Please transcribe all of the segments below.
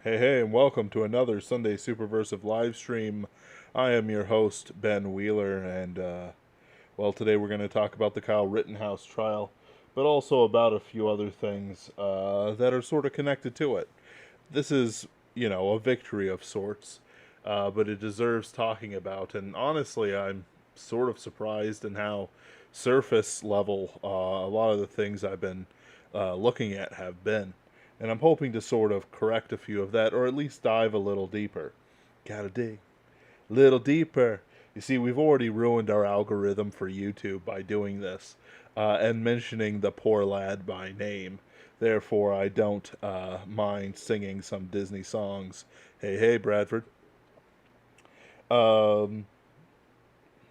Hey, hey, and welcome to another Sunday Superversive live stream. I am your host, Ben Wheeler, and, today we're going to talk about the Kyle Rittenhouse trial, but also about a few other things that are sort of connected to it. This is, a victory of sorts, but it deserves talking about, and honestly, I'm sort of surprised in how surface level a lot of the things I've been looking at have been. And I'm hoping to sort of correct a few of that, or at least dive a little deeper. Gotta dig a little deeper. You see, we've already ruined our algorithm for YouTube by doing this and mentioning the poor lad by name. Therefore, I don't mind singing some Disney songs. Hey, hey, Bradford. Um,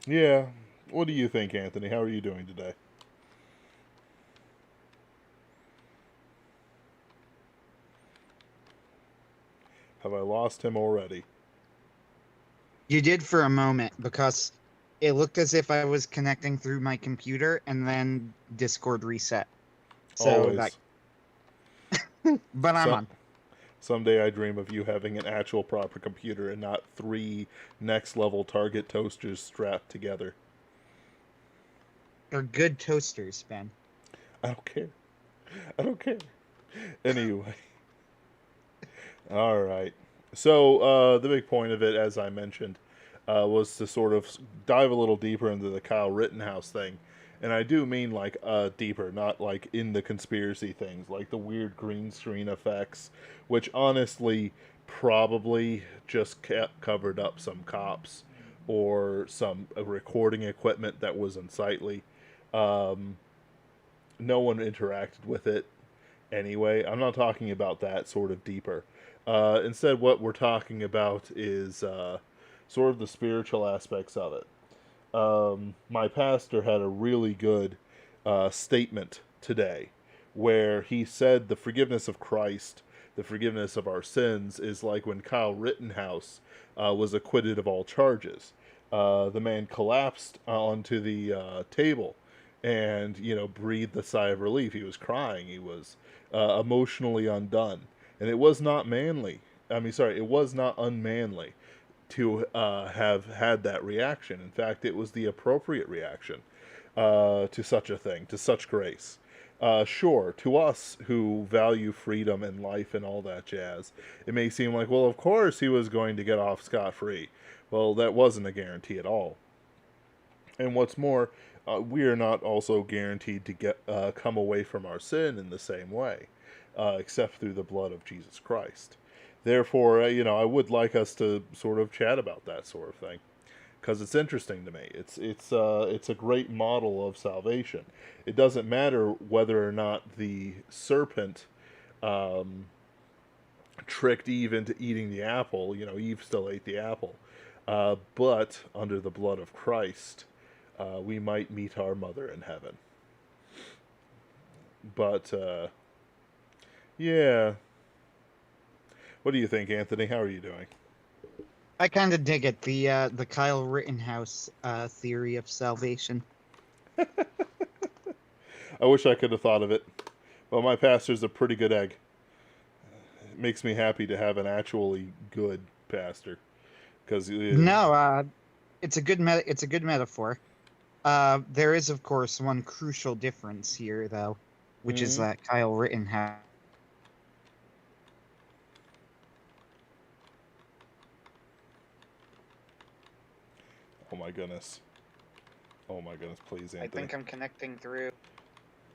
yeah. What do you think, Anthony? How are you doing today? Have I lost him already? You did for a moment because it looked as if I was connecting through my computer and then Discord reset. So that, Always. but I'm So, on. someday I dream of you having an actual proper computer and not three next level Target toasters strapped together. They're good toasters, Ben. I don't care. I don't care. Anyway, all right. So the big point of it, as I mentioned, was to sort of dive a little deeper into the Kyle Rittenhouse thing, and I do mean like deeper, not like in the conspiracy things, like the weird green screen effects, which honestly probably just kept covered up some cops or some recording equipment that was unsightly. Um, no one interacted with it anyway. I'm not talking about that sort of deeper. Instead, what we're talking about is sort of the spiritual aspects of it. My pastor had a really good statement today where he said the forgiveness of Christ, the forgiveness of our sins, is like when Kyle Rittenhouse was acquitted of all charges. The man collapsed onto the table and, breathed a sigh of relief. He was crying. He was emotionally undone. And it was not manly. It was not unmanly to have had that reaction. In fact, it was the appropriate reaction to such a thing, to such grace. Sure, to us who value freedom and life and all that jazz, it may seem like, well, of course he was going to get off scot free. Well, that wasn't a guarantee at all. And what's more, we are not also guaranteed to get come away from our sin in the same way, except through the blood of Jesus Christ. Therefore, I would like us to sort of chat about that sort of thing because it's interesting to me. It's a great model of salvation. It doesn't matter whether or not the serpent um, tricked Eve into eating the apple. Eve still ate the apple, but under the blood of Christ, we might meet our mother in heaven. But yeah, what do you think, Anthony? How are you doing? I kind of dig it. The Kyle Rittenhouse theory of salvation. I wish I could have thought of it. Well, my pastor's a pretty good egg. It makes me happy to have an actually good pastor because No, it's a good metaphor. There is of course one crucial difference here though, which is mm, that Kyle Rittenhouse. oh my goodness, oh my goodness, please, I Anthony, think I'm connecting through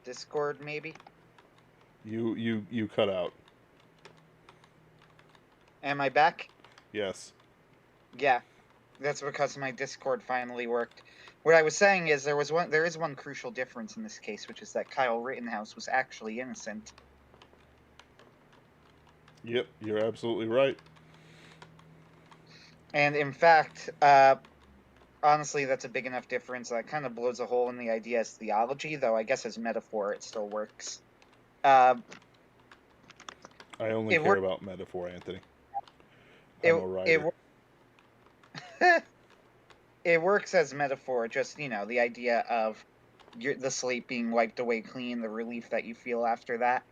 Discord, maybe. you cut out. Am I back? Yes. Yeah. That's because my Discord finally worked. What I was saying is there is one crucial difference in this case, which is that Kyle Rittenhouse was actually innocent. Yep, you're absolutely right. And in fact, honestly, that's a big enough difference that kind of blows a hole in the idea as theology, though I guess as metaphor it still works. Uh, I only it care works. about metaphor, Anthony. I'm It a it writer. it works as metaphor. Just the idea of the slate being wiped away clean, the relief that you feel after that.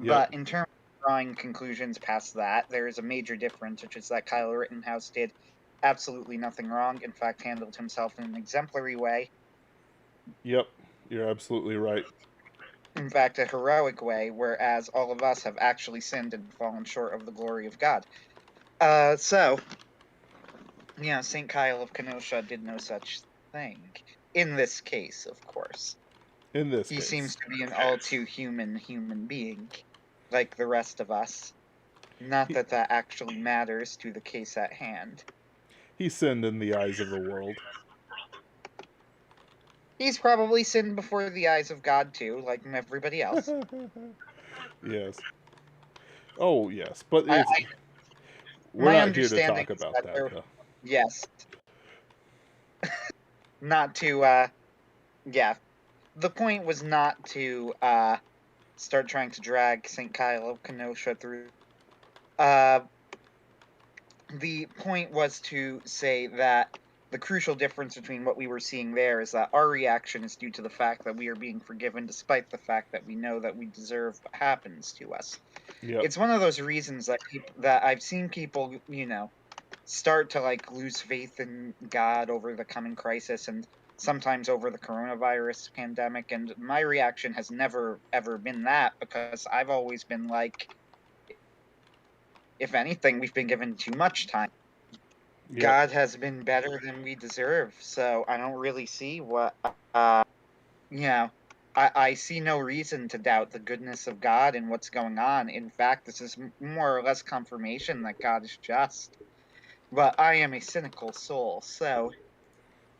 Yep. But in terms drawing conclusions past that. There is a major difference, which is that Kyle Rittenhouse did absolutely nothing wrong. In fact, handled himself in an exemplary way. Yep, you're absolutely right. In fact, a heroic way, whereas all of us have actually sinned and fallen short of the glory of God. So, St. Kyle of Kenosha did no such thing. In this case, of course. In this He seems case, to be an all too human being, like the rest of us. Not he, that that actually matters to the case at hand. he sinned in the eyes of the world. He's probably sinned before the eyes of God too, like everybody else. Yes. Oh, yes, but I, it's I we're my not here to understanding talk is about that that, there, though. yes, not to yeah. The point was not to start trying to drag St. Kyle of Kenosha through. Uh, the point was to say that the crucial difference between what we were seeing there is that our reaction is due to the fact that we are being forgiven despite the fact that we know that we deserve what happens to us. Yep. It's one of those reasons that I've seen people, start to like lose faith in God over the coming crisis and sometimes over the coronavirus pandemic, and my reaction has never ever been that, because I've always been like, if anything, we've been given too much time. Yep. God has been better than we deserve, so I don't really see what you know I see no reason to doubt the goodness of God and what's going on. In fact, this is more or less confirmation that God is just. But I am a cynical soul, so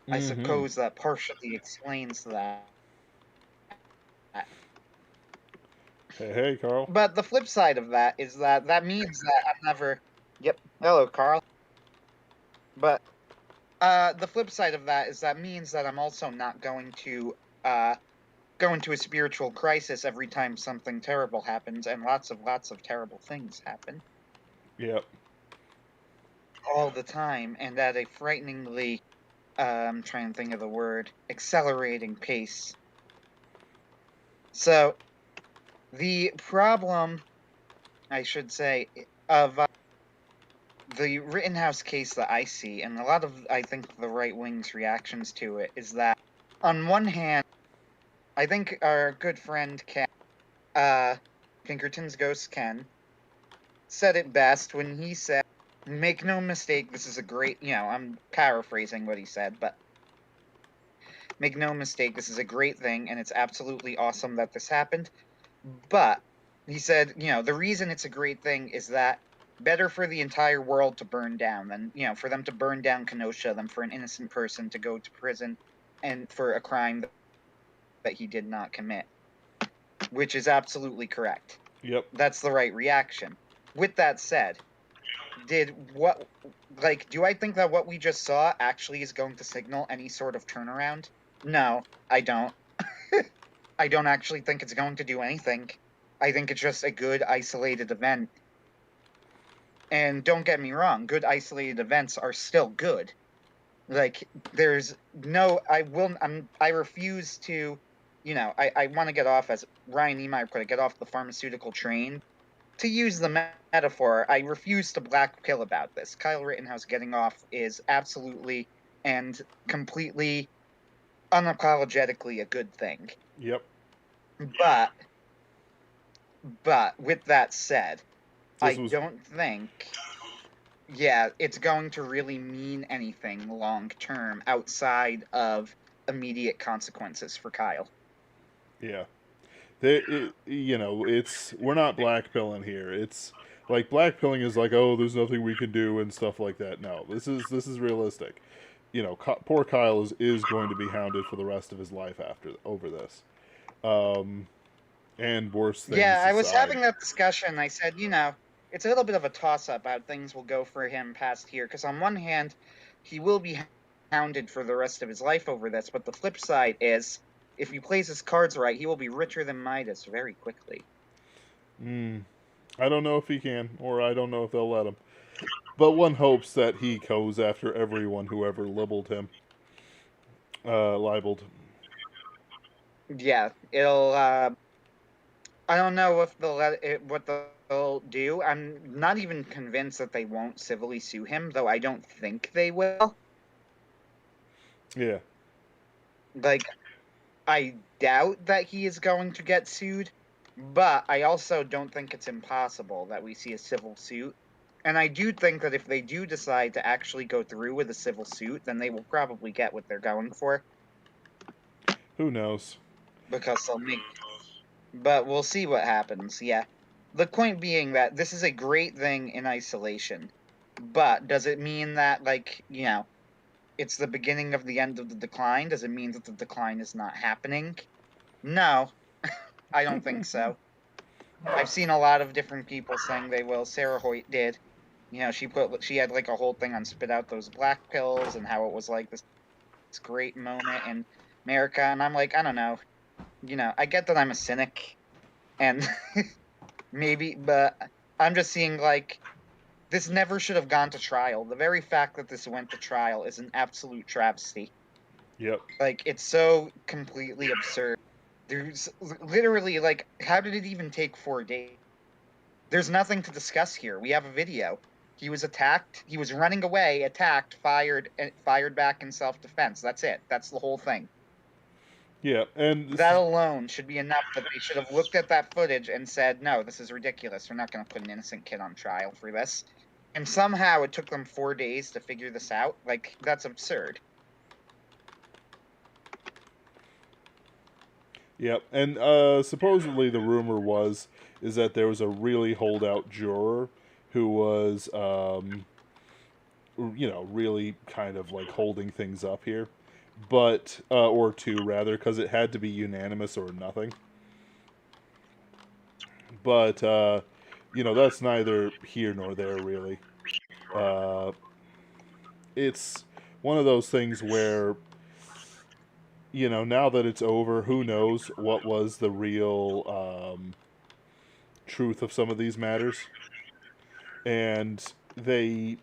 I Mm-hmm. suppose that partially explains that. Hey, hey, Carl. But the flip side of that is that that means that I'm never. Yep. Hello, Carl. But the flip side of that is that means that I'm also not going to go into a spiritual crisis every time something terrible happens, and lots of terrible things happen Yep. all the time, and at a frighteningly I'm trying to think of the word, accelerating pace. So the problem, I should say, of the Rittenhouse case that I see, and a lot of, I think, the right wing's reactions to it, is that on one hand, I think our good friend Ken, Pinkerton's ghost Ken, said it best when he said, "Make no mistake, this is a great." I'm paraphrasing what he said, but make no mistake, this is a great thing, and it's absolutely awesome that this happened. But he said, the reason it's a great thing is that better for the entire world to burn down than, for them to burn down Kenosha than for an innocent person to go to prison and for a crime that he did not commit, which is absolutely correct. Yep. That's the right reaction. With that said, do I think that what we just saw actually is going to signal any sort of turnaround? No, I don't. I don't actually think it's going to do anything. I think it's just a good isolated event. And don't get me wrong, good isolated events are still good. Like, there's no, I refuse to, I want to get off, as Ryan Niemeyer put it, get off the pharmaceutical train. To use the metaphor, I refuse to black pill about this. Kyle Rittenhouse getting off is absolutely and completely unapologetically a good thing. Yep. But with that said, This I was don't think it's going to really mean anything long term outside of immediate consequences for Kyle. yeah. It's we're not blackpilling here. It's like blackpilling is like, oh, there's nothing we can do and stuff like that. No, this is realistic. Poor Kyle is going to be hounded for the rest of his life after over this. And worse Yeah, things I was aside. having that discussion. I said, it's a little bit of a toss up how things will go for him past here. Because on one hand, he will be hounded for the rest of his life over this. But the flip side is, if he plays his cards right, he will be richer than Midas very quickly. I don't know if he can, or I don't know if they'll let him. But one hopes that he goes after everyone who ever libeled him. Libeled. Yeah, it'll I don't know if they'll what they'll do. I'm not even convinced that they won't civilly sue him, though I don't think they will. Yeah. Like, I doubt that he is going to get sued, but I also don't think it's impossible that we see a civil suit. And I do think that if they do decide to actually go through with a civil suit, then they will probably get what they're going for Who knows? because they'll make. But we'll see what happens. Yeah. The point being that this is a great thing in isolation, but does it mean that, like, it's the beginning of the end of the decline? Does it mean that the decline is not happening? No, I don't think so. I've seen a lot of different people saying they will. Sarah Hoyt did. She had like a whole thing on spit out those black pills and how it was like this great moment in America. And I'm like, I don't know. I get that I'm a cynic and maybe, but I'm just seeing like this never should have gone to trial. The very fact that this went to trial is an absolute travesty. Yep. Like, it's so completely absurd. There's literally, like, how did it even take 4 days? There's nothing to discuss here. We have a video. He was attacked. He was running away, attacked, fired back in self-defense. That's it. That's the whole thing. Yeah, and That alone should be enough that they should have looked at that footage and said, no, this is ridiculous. We're not going to put an innocent kid on trial for this. And somehow it took them 4 days to figure this out. Like, that's absurd. yep, and supposedly the rumor is that there was a really holdout juror who was really kind of like holding things up here, but or two rather, because it had to be unanimous or nothing. But that's neither here nor there really. Uh, it's one of those things where now that it's over, who knows what was the real truth of some of these matters, and they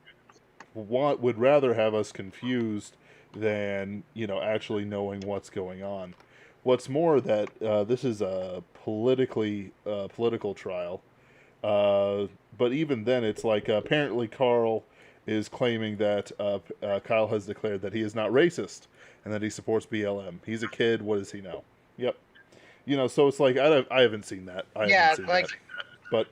would rather have us confused than actually knowing what's going on. What's more, that this is a political trial, but even then, it's like apparently Carl is claiming that Kyle has declared that he is not racist and that he supports BLM. He's a kid. What does he know? Yep. So it's like I haven't seen that. I haven't Yeah, seen like, that. But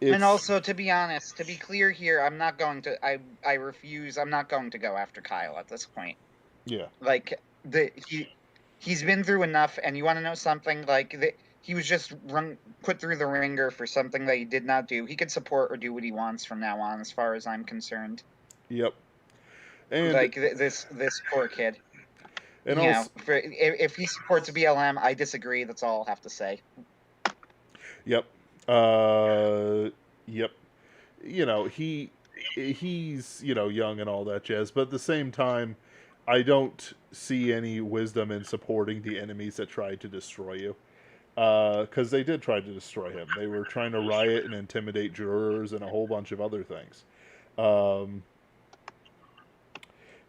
and it's also, to be honest, to be clear here, I'm not going to. I refuse. I'm not going to go after Kyle at this point. yeah, Like, he's been through enough, and you want to know something? Like, he was just put through the ringer for something that he did not do. He could support or do what he wants from now on, as far as I'm concerned. yep, and Like, this poor kid. and also If he supports BLM, I disagree. That's all I'll have to say. yep, uh, yep. He's young and all that jazz, but at the same time, I don't see any wisdom in supporting the enemies that tried to destroy you. Because they did try to destroy him. They were trying to riot and intimidate jurors and a whole bunch of other things. Um,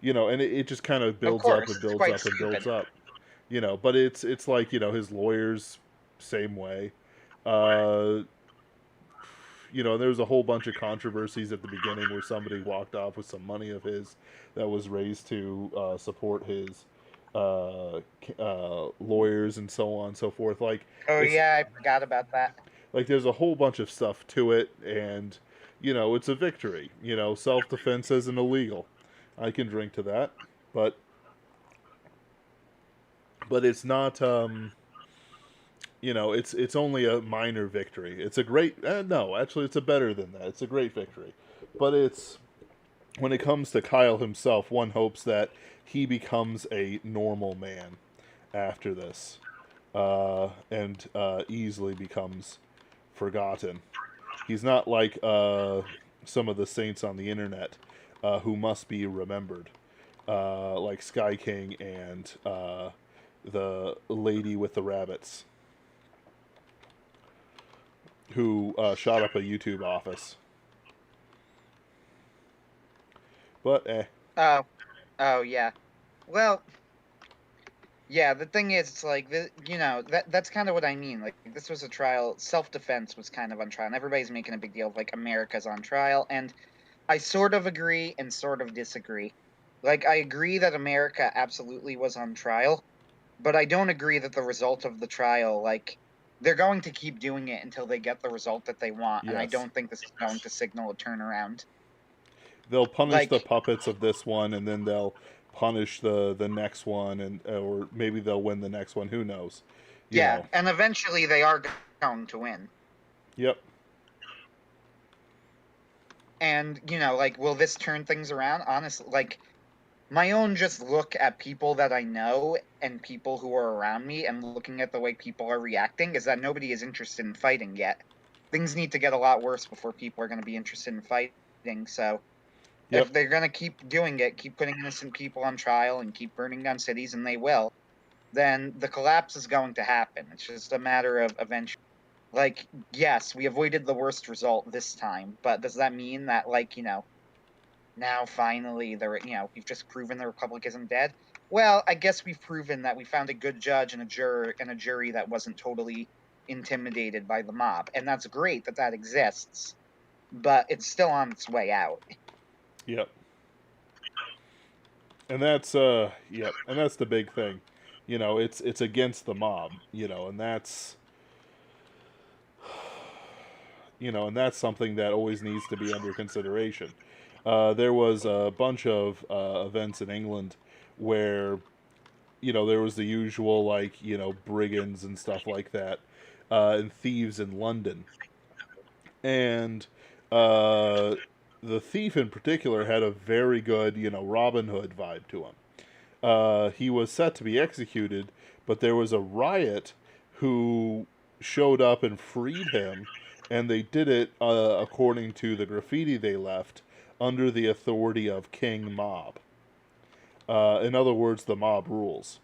and it just kind of Of builds up course, and it's builds quite up and stupid. builds up. But it's like his lawyers, same way. Uh, there was a whole bunch of controversies at the beginning where somebody walked off with some money of his that was raised to support his lawyers and so on and so forth. Like Oh it's yeah, I forgot about that. like there's a whole bunch of stuff to it, and it's a victory. Self defense isn't illegal. I can drink to that, but it's not. It's only a minor victory. It's a great. No, actually, it's a better than that. It's a great victory, but it's when it comes to Kyle himself, one hopes that he becomes a normal man after this, and easily becomes forgotten. He's not like some of the saints on the internet who must be remembered, like Sky King and the lady with the rabbits who shot up a YouTube office. But Oh, oh yeah. Well, Yeah, the thing is, it's like that's kind of what I mean. Like, this was a trial. Self-defense was kind of on trial, and everybody's making a big deal of like America's on trial, and I sort of agree and sort of disagree. Like, I agree that America absolutely was on trial, but I don't agree that the result of the trial, like, they're going to keep doing it until they get the result that they want, and I Yes. don't think this is going to signal a turnaround. They'll punish the Like, puppets of this one, and then they'll punish the next one, and or maybe they'll win the next one. Who knows? You yeah, know. and eventually they are going to win. Yep. And, like, will this turn things around? Honestly, like, my own just look at people that I know and people who are around me and looking at the way people are reacting is that nobody is interested in fighting yet. Things need to get a lot worse before people are going to be interested in fighting. So Yep. if they're going to keep doing it, keep putting innocent people on trial and keep burning down cities, and they will, then the collapse is going to happen. It's just a matter of eventually. Like, yes, we avoided the worst result this time, but does that mean that, like, now finally we've just proven the republic isn't dead? Well, I guess we've proven that we found a good judge and a jury that wasn't totally intimidated by the mob, and that's great that that exists, but it's still on its way out. Yep. And that's yep, and that's the big thing. It's against the mob, and that's something that always needs to be under consideration. There was a bunch of events in England where there was the usual, like, brigands and stuff like that, and thieves in London, and uh, the thief in particular had a very good, Robin Hood vibe to him. He was set to be executed, but there was a riot who showed up and freed him, and they did it according to the graffiti they left under the authority of King Mob. In other words, the mob rules.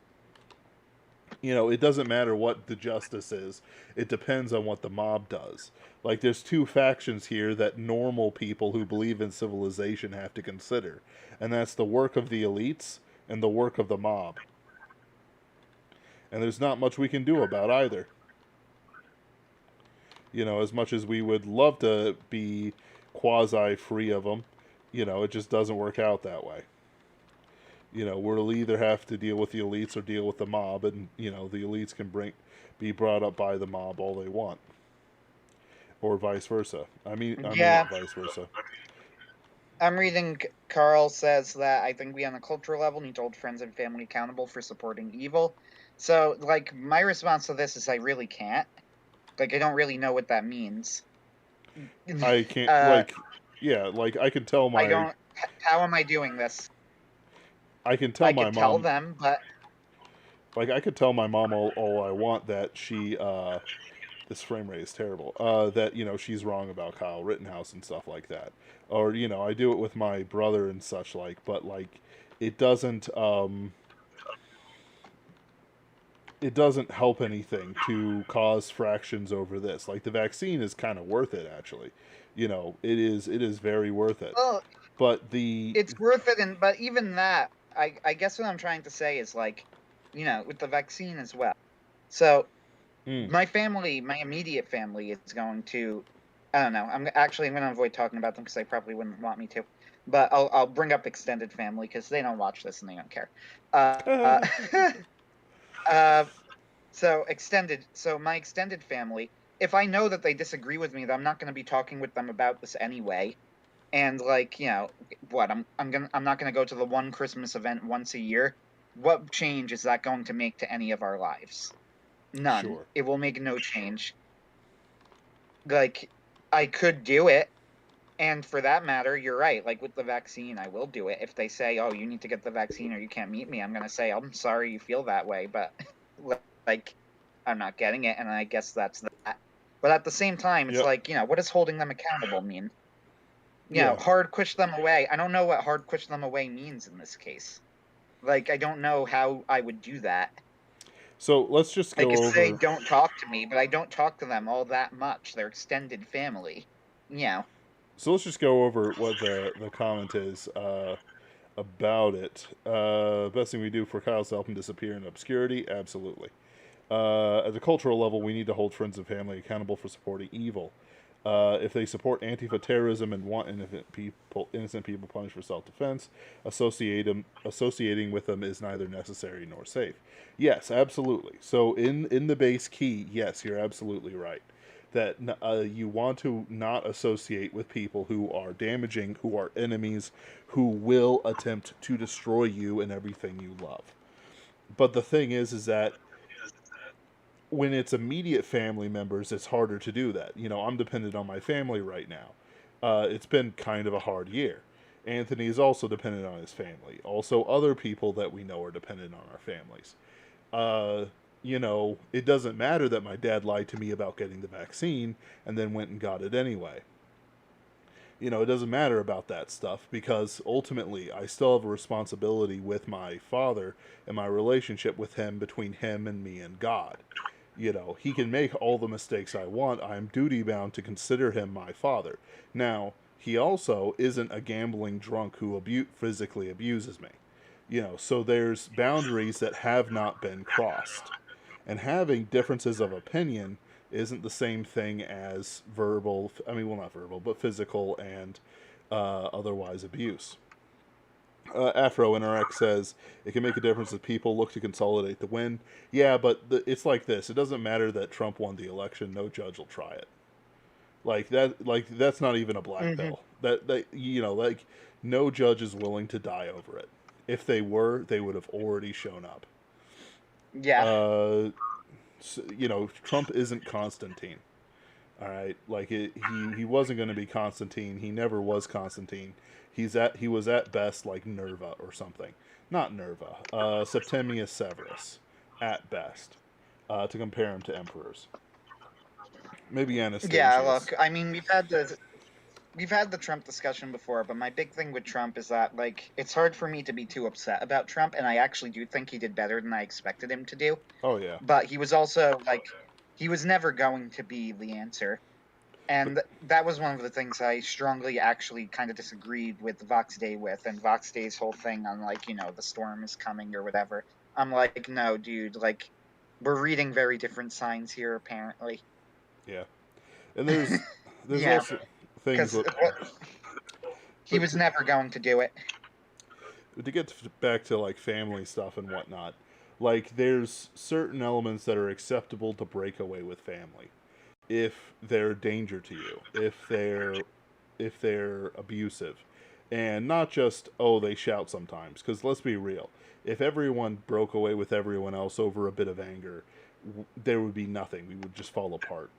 It doesn't matter what the justice is, it depends on what the mob does. Like, there's two factions here that normal people who believe in civilization have to consider, and that's the work of the elites and the work of the mob. And there's not much we can do about either. As much as we would love to be quasi free of them, it just doesn't work out that way. We'll either have to deal with the elites or deal with the mob, and the elites can be brought up by the mob all they want, or vice versa. I mean Yeah, it vice versa. I'm reading. Carl says that I think we on a cultural level need to hold friends and family accountable for supporting evil. So, like, my response to this is I really can't. Like, I don't really know what that means. I can't, uh, like, yeah, like I can tell I my don't. How am I doing this? I can tell I my could tell mom, them, but like, I could tell my mom all I want that she this frame rate is terrible. That she's wrong about Kyle Rittenhouse and stuff like that, or I do it with my brother and such like. But like, it doesn't it doesn't help anything to cause fractions over this. Like, the vaccine is kind of worth it, actually. It is very worth it. well, But the it's worth it. And but even that, I guess what I'm trying to say is, like, with the vaccine as well. So mm, my family, my immediate family, is going to. I don't know. I'm going to avoid talking about them because they probably wouldn't want me to. But I'll bring up extended family because they don't watch this and they don't care. Uh, uh, so my extended family, if I know that they disagree with me, that I'm not going to be talking with them about this anyway. And, like, what I'm not gonna go to the one Christmas event once a year. What change is that going to make to any of our lives? None. sure. It will make no change. Like, I could do it, and for that matter, you're right. Like, with the vaccine, I will do it. If they say, "Oh, you need to get the vaccine or you can't meet me," I'm gonna say, "I'm sorry you feel that way, but like, I'm not getting it," and I guess that's that. But at the same time, it's Yep. like, what does holding them accountable mean? Yeah. Hard push them away. I don't know what hard push them away means in this case. Like, I don't know how I would do that. So let's just I go could say over. don't talk to me, but I don't talk to them all that much. They're extended family. So let's just go over what the comment is. about it. Best thing we do for Kyle's to help him disappear in obscurity? Absolutely. At a cultural level, we need to hold friends and family accountable for supporting evil. If they support Antifa terrorism and want innocent people punished for self-defense, associating with them is neither necessary nor safe. Yes, absolutely. So in the base key, yes, you're absolutely right. That you want to not associate with people who are damaging, who are enemies, who will attempt to destroy you and everything you love. But the thing is that when it's immediate family members, it's harder to do that. You know, I'm dependent on my family right now. It's been kind of a hard year. Anthony is also dependent on his family. Also, other people that we know are dependent on our families. Uh, you know, it doesn't matter that my dad lied to me about getting the vaccine and then went and got it anyway. You know, it doesn't matter about that stuff because ultimately I still have a responsibility with my father and my relationship with him between him and me and God. You know, he can make all the mistakes I want. I'm duty bound to consider him my father. Now, he also isn't a gambling drunk who physically abuses me. You know, so there's boundaries that have not been crossed. And having differences of opinion isn't the same thing as verbal, I mean, well, not verbal, but physical and otherwise abuse. Afro NRX says it can make a difference if people look to consolidate the win. Yeah, but it's like this. It doesn't matter that Trump won the election. No judge will try it. Like that. Like that's not even a black Hmm. pill. That you know, like no judge is willing to die over it. If they were, they would have already shown up. Yeah. Uh, you know, Trump isn't Constantine. All right, like he wasn't going to be Constantine. He never was Constantine. He was at best like Nerva or something. Not Nerva. Septimius Severus, at best. To compare him to emperors. Maybe Yeah, Anastasius. look, I mean, we've had the Trump discussion before, but my big thing with Trump is that like it's hard for me to be too upset about Trump, and I actually do think he did better than I expected him to do. Oh yeah, But he was also like he was never going to be the answer. but And that was one of the things I strongly actually kind of disagreed with Vox Day with, and Vox Day's whole thing on like, the storm is coming or whatever. I'm like, no, dude, like we're reading very different signs here apparently. yeah. And there's Yeah, also things because with, he but was never going to do it. to get back to like family stuff and whatnot. Like there's certain elements that are acceptable to break away with family if they're a danger to you, if they're abusive, and not just oh they shout sometimes. Because let's be real, if everyone broke away with everyone else over a bit of anger, there would be nothing. We would just fall apart.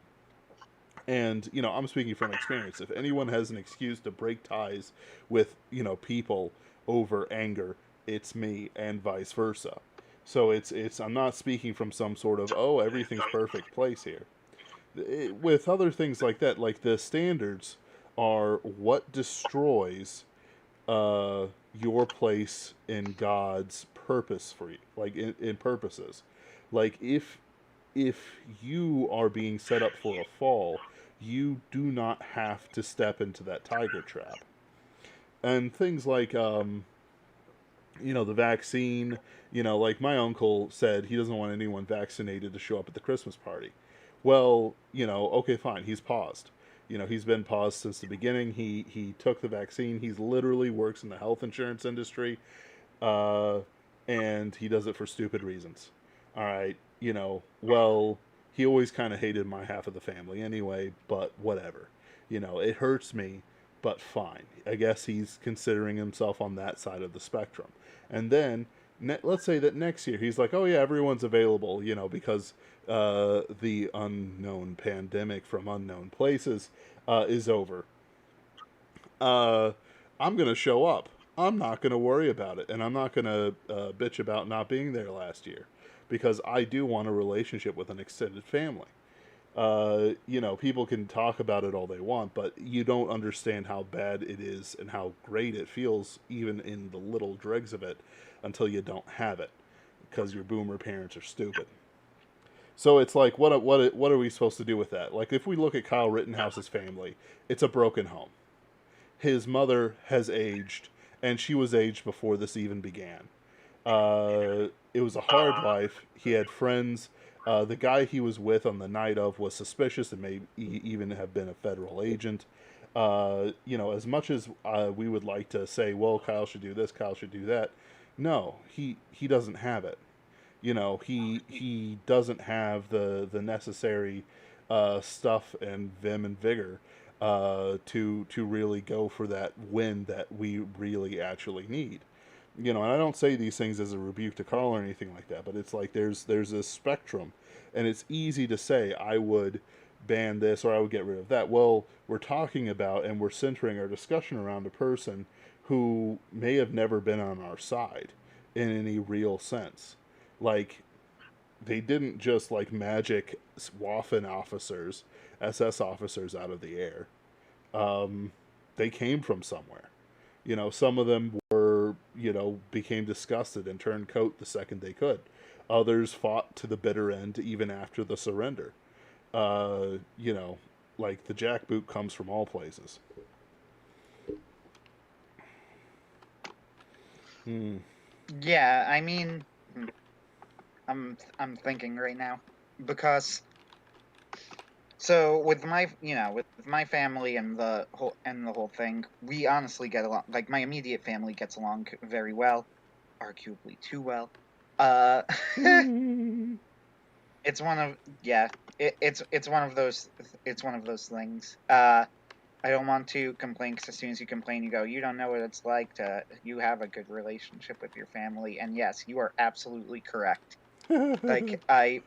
And you know, I'm speaking from experience. If anyone has an excuse to break ties with people over anger, it's me, and vice versa. So it's I'm not speaking from some sort of oh everything's perfect place here with other things like that, like the standards are what destroys uh, your place in God's purpose for you, like in purposes. Like if you are being set up for a fall, you do not have to step into that tiger trap. And things like the vaccine, like my uncle said he doesn't want anyone vaccinated to show up at the Christmas party. Well, okay, fine. He's paused. He's been paused since the beginning. He took the vaccine. He's literally works in the health insurance industry, uh, and he does it for stupid reasons. All right, well, he always kind of hated my half of the family anyway, but whatever. It hurts me, but fine. I guess he's considering himself on that side of the spectrum. And then let's say that next year he's like, oh yeah, everyone's available, because the unknown pandemic from unknown places is over. Uh, I'm gonna show up. I'm not gonna worry about it, and I'm not gonna bitch about not being there last year because I do want a relationship with an extended family. People can talk about it all they want, but you don't understand how bad it is and how great it feels, even in the little dregs of it, until you don't have it, because your boomer parents are stupid. So it's like, what are we supposed to do with that? Like, if we look at Kyle Rittenhouse's family, it's a broken home. His mother has aged, and she was aged before this even began. It was a hard life. He had friends. The guy he was with on the night of was suspicious and may even have been a federal agent. As much as we would like to say, well, Kyle should do this, Kyle should do that, no, he doesn't have it. He doesn't have the necessary stuff and vim and vigor to really go for that win that we really actually need. And I don't say these things as a rebuke to Carl or anything like that, but it's like there's a spectrum, and it's easy to say I would ban this or I would get rid of that. Well, we're talking about and we're centering our discussion around a person who may have never been on our side in any real sense. Like, they didn't just like magic Waffen officers, SS officers out of the air. Um, they came from somewhere. Some of them became disgusted and turned coat the second they could. Others fought to the bitter end even after the surrender. Uh, you know, like the jackboot comes from all places. Hmm. Yeah, I mean, I'm thinking right now because so with my family and the whole thing, we honestly get along. Like my immediate family gets along very well, arguably too well. Uh, it's one of yeah, it's one of those things. I don't want to complain because as soon as you complain, you go, you don't know what it's like to you have a good relationship with your family, and yes, you are absolutely correct. Like I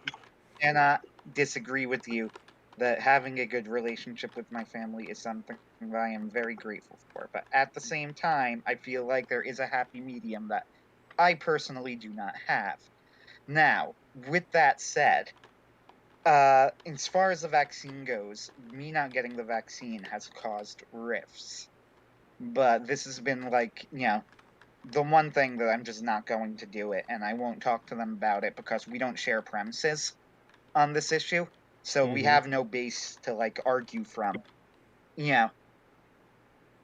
cannot disagree with you that having a good relationship with my family is something that I am very grateful for. But at the same time, I feel like there is a happy medium that I personally do not have. Now, with that said, as far as the vaccine goes, me not getting the vaccine has caused rifts. But this has been like, the one thing that I'm just not going to do it, and I won't talk to them about it because we don't share premises on this issue. So we Mm-hmm. have no base to like argue from. You know,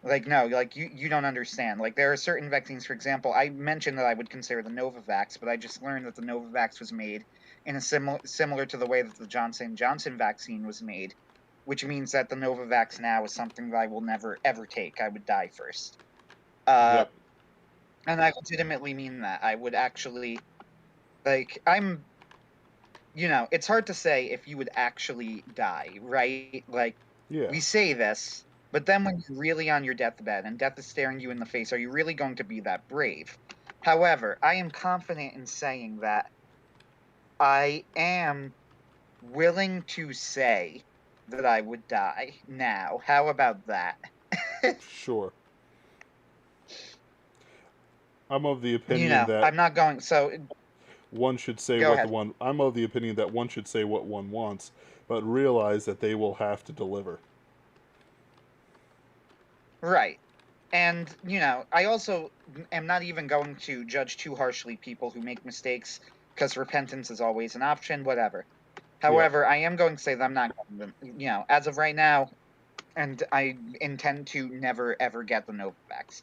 like no, like you don't understand. Like there are certain vaccines, for example, I mentioned that I would consider the Novavax, but I just learned that the Novavax was made in a similar to the way that the Johnson vaccine was made, which means that the Novavax now is something that I will never ever take. I would die first. Uh, Yep. and I legitimately mean that. I would actually like I'm it's hard to say if you would actually die, right? Like, Yeah. we say this, but then when you're really on your deathbed and death is staring you in the face, are you really going to be that brave? However, I am confident in saying that I am willing to say that I would die now. How about that? Sure. I'm of the opinion that I'm not going. So, one should say go what the ahead. one. I'm of the opinion that one should say what one wants, but realize that they will have to deliver. Right. And, I also am not even going to judge too harshly people who make mistakes because repentance is always an option, whatever. Yep. However, I am going to say that I'm not going to, as of right now, and I intend to never ever get the Novavax.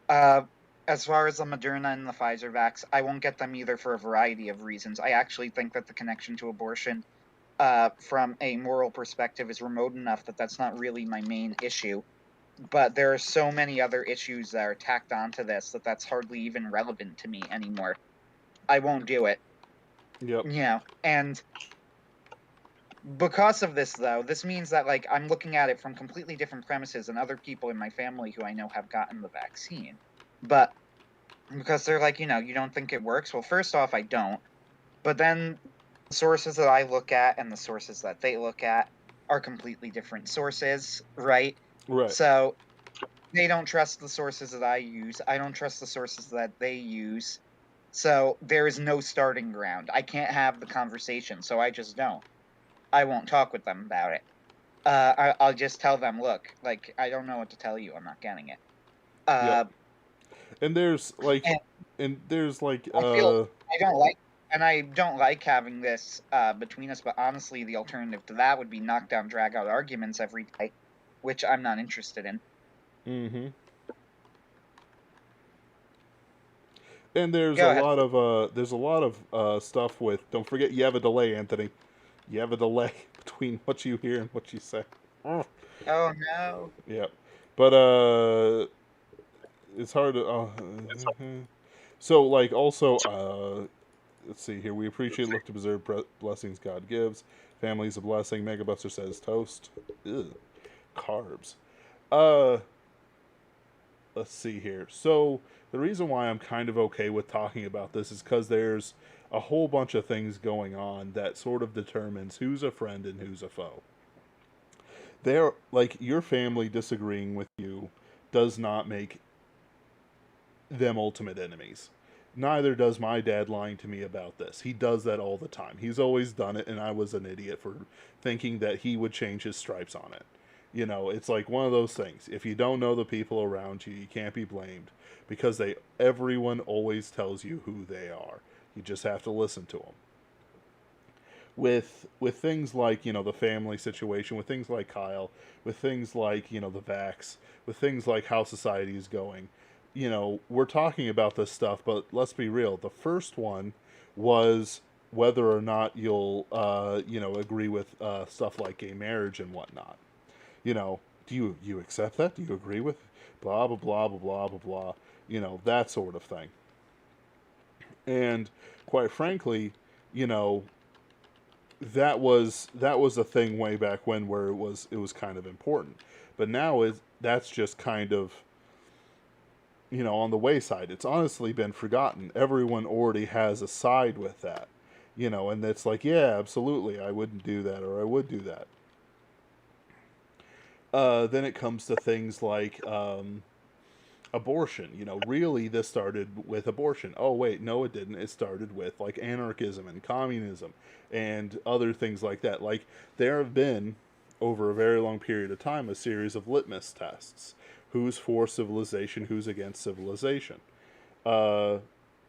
Uh, as far as the Moderna and the Pfizer vax, I won't get them either for a variety of reasons. I actually think that the connection to abortion, from a moral perspective, is remote enough that that's not really my main issue. But there are so many other issues that are tacked onto this that that's hardly even relevant to me anymore. I won't do it. Yep. And because of this, though, this means that like I'm looking at it from completely different premises than other people in my family who I know have gotten the vaccine. But because they're like, you don't think it works? Well, first off, I don't. But then the sources that I look at and the sources that they look at are completely different sources, right? Right. So they don't trust the sources that I use. I don't trust the sources that they use. So there is no starting ground. I can't have the conversation, so I just don't. I won't talk with them about it. I'll just tell them, look, like I don't know what to tell you. I'm not getting it. Yep. Uh, And there's like, and and there's like, I feel I don't like, and I don't like having this between us. But honestly, the alternative to that would be knockdown, drag out arguments every day, which I'm not interested in. mm-hmm. And Go ahead. there's a lot of stuff with. Don't forget, you have a delay, Anthony. You have a delay between what you hear and what you say. Oh. Oh no. Yeah, but it's hard to. So like also, let's see here. We appreciate, look to preserve blessings God gives. Family's a blessing. Megabuster says toast. Ew. Carbs. Uh, let's see here. So the reason why I'm kind of okay with talking about this is because there's a whole bunch of things going on that sort of determines who's a friend and who's a foe. They're like your family disagreeing with you does not make them ultimate enemies. Neither does my dad lying to me about this. He does that all the time. He's always done it, and I was an idiot for thinking that he would change his stripes on it. You know, it's like one of those things. If you don't know the people around you, you can't be blamed because everyone always tells you who they are. You just have to listen to them. With things like, the family situation, with things like Kyle, with things like, the vax, with things like how society is going, we're talking about this stuff, but let's be real. The first one was whether or not you'll, agree with stuff like gay marriage and whatnot. Do you accept that? Do you agree with blah blah blah blah blah blah blah? That sort of thing. And quite frankly, you know, that was a thing way back when where it was kind of important. But now that's just kind of on the wayside. It's honestly been forgotten. Everyone already has a side with that. And it's like, yeah, absolutely, I wouldn't do that, or I would do that. Then it comes to things like abortion. Really, this started with abortion. Oh, wait, no, it didn't. It started with like anarchism and communism and other things like that. Like, there have been, over a very long period of time, a series of litmus tests. Who's for civilization, who's against civilization. Uh,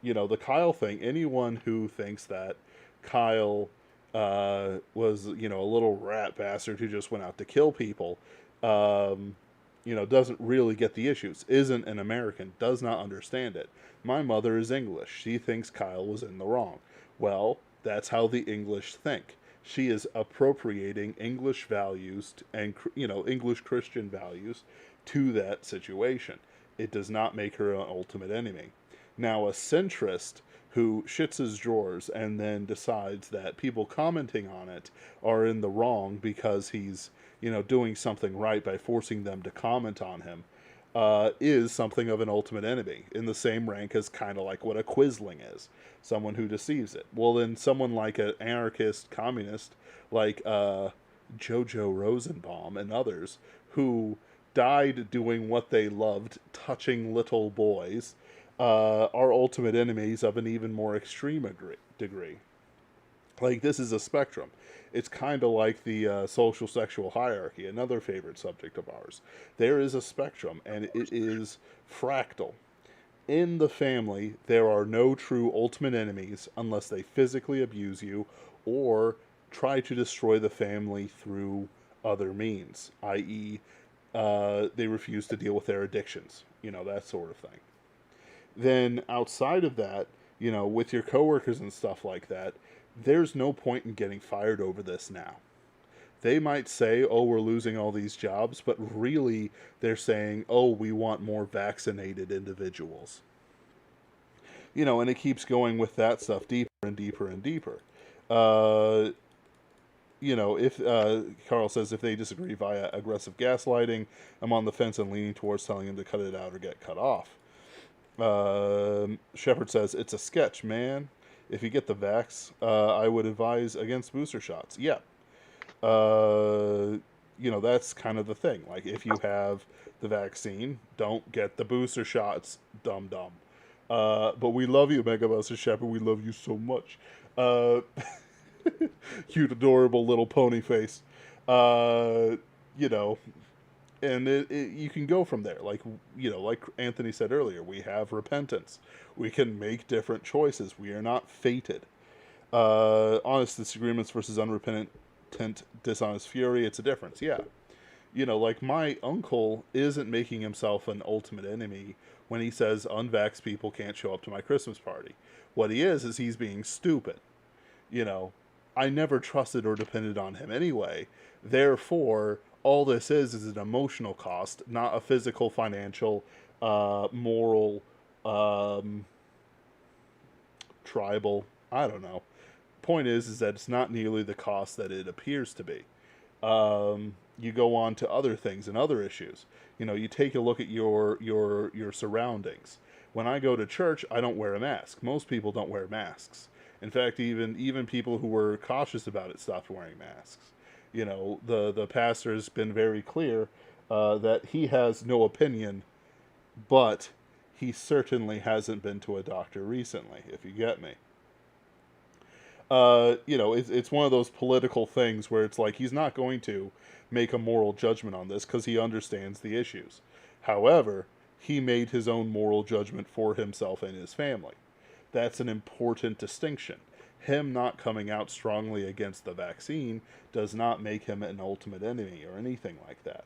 the Kyle thing, anyone who thinks that Kyle was, a little rat bastard who just went out to kill people, um, doesn't really get the issues, isn't an American, does not understand it. My mother is English. She thinks Kyle was in the wrong. Well, that's how the English think. She is appropriating English values and, English Christian values to that situation. It does not make her an ultimate enemy. Now, a centrist who shits his drawers and then decides that people commenting on it are in the wrong because he's, doing something right by forcing them to comment on him, is something of an ultimate enemy in the same rank as kind of like what a quisling is, someone who deceives it. Well, then someone like an anarchist communist like Jojo Rosenbaum and others who died doing what they loved, touching little boys, are ultimate enemies of an even more extreme degree. Like, this is a spectrum. It's kind of like the social sexual hierarchy, another favorite subject of ours. There is a spectrum, and it is fractal. In the family, there are no true ultimate enemies unless they physically abuse you or try to destroy the family through other means, i.e., they refuse to deal with their addictions, that sort of thing. Then outside of that, with your coworkers and stuff like that, there's no point in getting fired over this now. They might say, oh, we're losing all these jobs, but really they're saying, oh, we want more vaccinated individuals. And it keeps going with that stuff deeper and deeper and deeper. Uh, if Carl says if they disagree via aggressive gaslighting, I'm on the fence and leaning towards telling him to cut it out or get cut off. Shepard says it's a sketch, man. If you get the vax, I would advise against booster shots. Yeah. That's kind of the thing. Like, if you have the vaccine, don't get the booster shots, dum dum. But we love you, Megabuster Shepard. We love you so much. Uh, cute, adorable little pony face. Uh, you know, and you can go from there. Like Anthony said earlier, we have repentance. We can make different choices. We are not fated. Honest disagreements versus unrepentant, dishonest fury. It's a difference. Yeah. Like my uncle isn't making himself an ultimate enemy when he says unvaxxed people can't show up to my Christmas party. What he is he's being stupid. You know, I never trusted or depended on him anyway. Therefore, all this is an emotional cost, not a physical, financial, moral, um, tribal. I don't know. Point is that it's not nearly the cost that it appears to be. You go on to other things and other issues. You take a look at your surroundings. When I go to church, I don't wear a mask. Most people don't wear masks. In fact, even people who were cautious about it stopped wearing masks. The pastor has been very clear that he has no opinion, but he certainly hasn't been to a doctor recently. If you get me. It's one of those political things where it's like he's not going to make a moral judgment on this because he understands the issues. However, he made his own moral judgment for himself and his family. That's an important distinction. Him not coming out strongly against the vaccine does not make him an ultimate enemy or anything like that.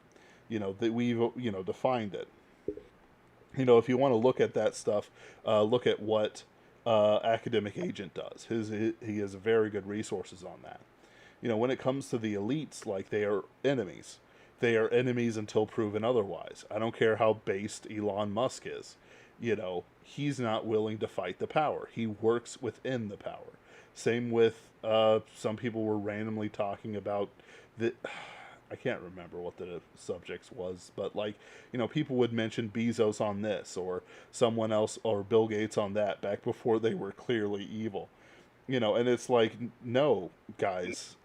That we've defined it. If you want to look at that stuff, look at what academic agent does. He has very good resources on that. When it comes to the elites, like they are enemies. They are enemies until proven otherwise. I don't care how based Elon Musk is. He's not willing to fight the power. He works within the power. Same with some people were randomly talking about the. I can't remember what the subject was, but people would mention Bezos on this or someone else or Bill Gates on that back before they were clearly evil. And it's like, no, guys,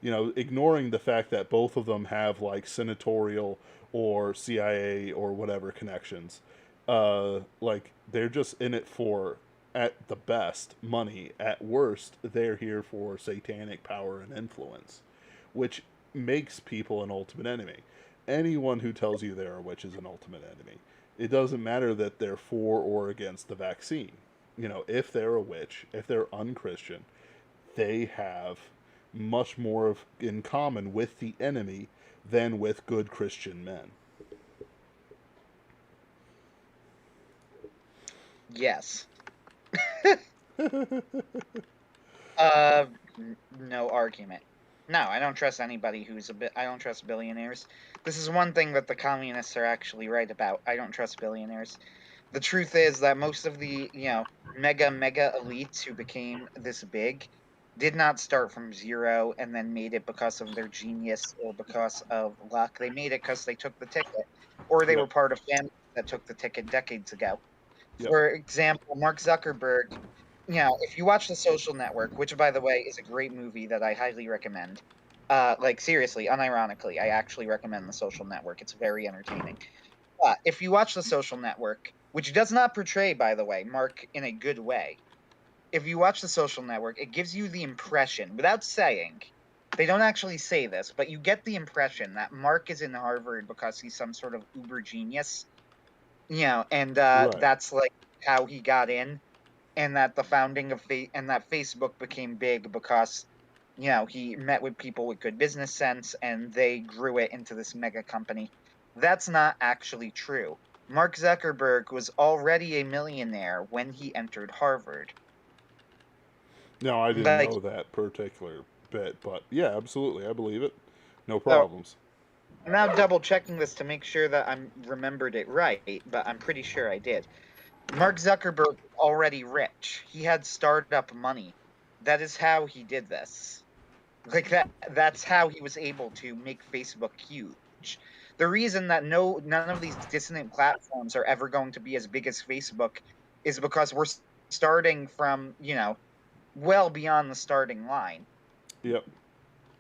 ignoring the fact that both of them have senatorial or CIA or whatever connections, they're just in it for, at the best, money. At worst, they're here for satanic power and influence, which makes people an ultimate enemy. Anyone who tells you they're a witch is an ultimate enemy. It doesn't matter that they're for or against the vaccine. If they're a witch, if they're unchristian, they have much more in common with the enemy than with good Christian men. Yes. uh, no argument. No, I don't trust anybody who's a bit. I don't trust billionaires. This is one thing that the communists are actually right about. I don't trust billionaires. The truth is that most of the, mega elites who became this big did not start from zero and then made it because of their genius or because of luck. They made it because they took the ticket, or they Yep. were part of families that took the ticket decades ago. Yep. For example, Mark Zuckerberg, if you watch The Social Network, which by the way is a great movie that I highly recommend, seriously, unironically, I actually recommend The Social Network. It's very entertaining. If you watch The Social Network, which does not portray, by the way, Mark in a good way, if you watch The Social Network, it gives you the impression, without saying, they don't actually say this, but you get the impression that Mark is in Harvard because he's some sort of uber genius, and Right. that's like how he got in, and that the founding of and that Facebook became big because he met with people with good business sense and they grew it into this mega company. That's not actually true. Mark Zuckerberg was already a millionaire when he entered Harvard. No, I didn't Like, know that particular bit, but yeah, absolutely, I believe it. No so problems. I'm now double checking this to make sure that I'm remembered it right, but I'm pretty sure I did. Mark Zuckerberg was already rich. He had startup money. That is how he did this. Like that's how he was able to make Facebook huge. The reason that none of these dissonant platforms are ever going to be as big as Facebook is because we're starting from, well beyond the starting line. Yep.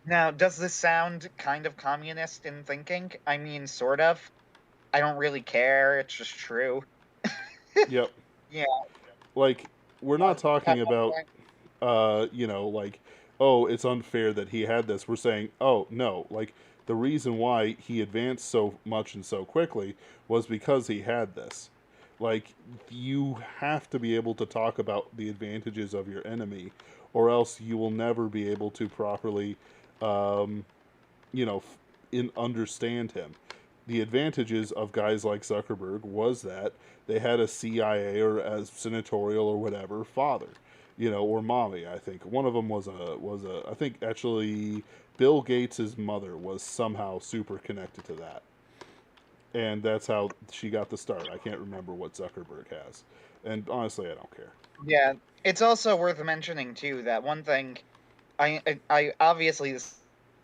Now, does this sound kind of communist in thinking? I mean, sort of. I don't really care. It's just true. Yep. Yeah. Like, we're not talking about oh, it's unfair that he had this. We're saying, oh, no, the reason why he advanced so much and so quickly was because he had this. You have to be able to talk about the advantages of your enemy, or else you will never be able to properly, um, you know, understand him. The advantages of guys like Zuckerberg was that they had a CIA or a senatorial or whatever father, or mommy. I think one of them was a. I think actually Bill Gates's mother was somehow super connected to that, and that's how she got the start. I can't remember what Zuckerberg has, and honestly, I don't care. Yeah, it's also worth mentioning too that one thing I obviously this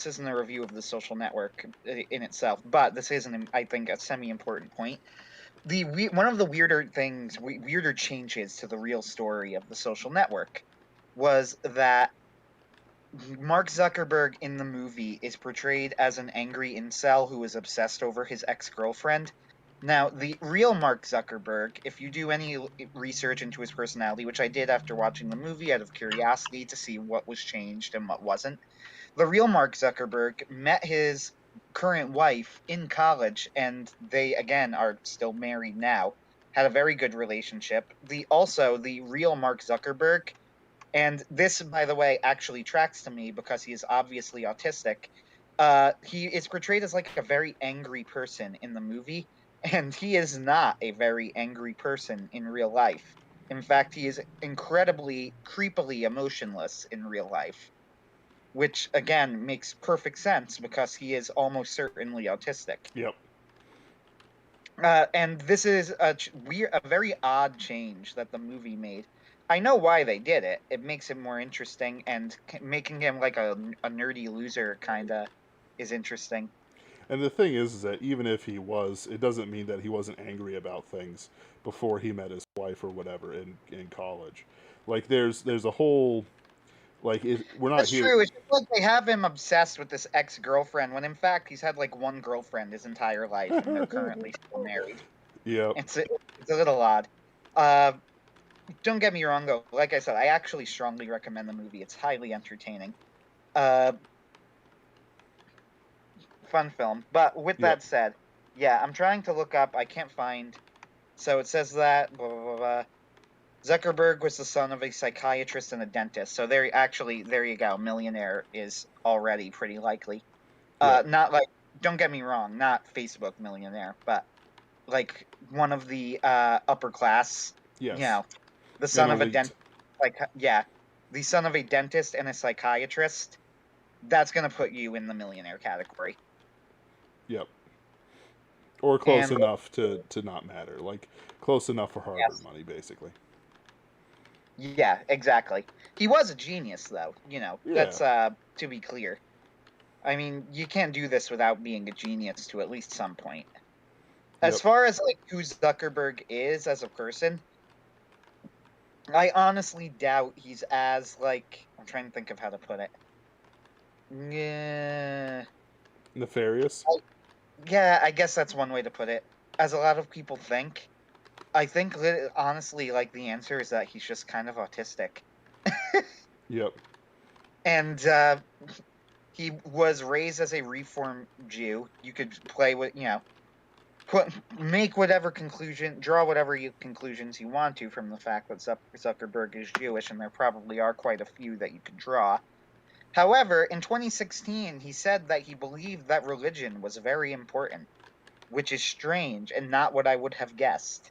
isn't a review of the social network in itself, but this is I think a semi-important point. One of the weirder changes to the real story of the social network was that Mark Zuckerberg in the movie is portrayed as an angry incel who is obsessed over his ex-girlfriend. Now, the real Mark Zuckerberg, if you do any research into his personality, which I did after watching the movie out of curiosity to see what was changed and what wasn't, the real Mark Zuckerberg met his current wife in college, and they again are still married now. Had a very good relationship. The real Mark Zuckerberg, and this, by the way, actually tracks to me because he is obviously autistic. He is portrayed as like a very angry person in the movie, and he is not a very angry person in real life. In fact, he is incredibly creepily emotionless in real life, which again makes perfect sense because he is almost certainly autistic. Yep. And this is a very odd change that the movie made. I know why they did it. It makes it more interesting, and making him like a nerdy loser kind of is interesting. And the thing is that even if he was, it doesn't mean that he wasn't angry about things before he met his wife or whatever in college. Like there's a whole we're not That's here. true. It's just like they have him obsessed with this ex-girlfriend when in fact he's had like one girlfriend his entire life, and they're currently still married. Yep. It's a little odd. Uh, don't get me wrong though. Like I said, I actually strongly recommend the movie. It's highly entertaining. Uh, Fun film. But with Yep. that said, yeah, I'm trying to look up. I can't find. So it says that blah, blah, blah, blah. Zuckerberg was the son of a psychiatrist and a dentist. So there you go. Millionaire is already pretty likely. Yep. Not like, don't get me wrong, not Facebook millionaire, but like one of the upper class. You Yes. know, the An son of a elite. dentist. Like, yeah, the son of a dentist and a psychiatrist. That's gonna put you in the millionaire category. Yep. Or close And enough to not matter. Like close enough for Harvard yes, money, basically. yeah, exactly. He was a genius, though. Yeah. That's to be clear. I mean, you can't do this without being a genius to at least some point. As Yep. far as like who Zuckerberg is as a person, I honestly doubt he's as like I'm trying to think of how to put it. Yeah, Nefarious. yeah, I guess that's one way to put it. As a lot of people think, I think honestly, like the answer is that he's just kind of autistic, Yep. and he was raised as a Reform Jew. You could play with, put make whatever conclusion, draw whatever conclusions you want to from the fact that Zuckerberg is Jewish, and there probably are quite a few that you could draw. However, in 2016, he said that he believed that religion was very important, which is strange and not what I would have guessed.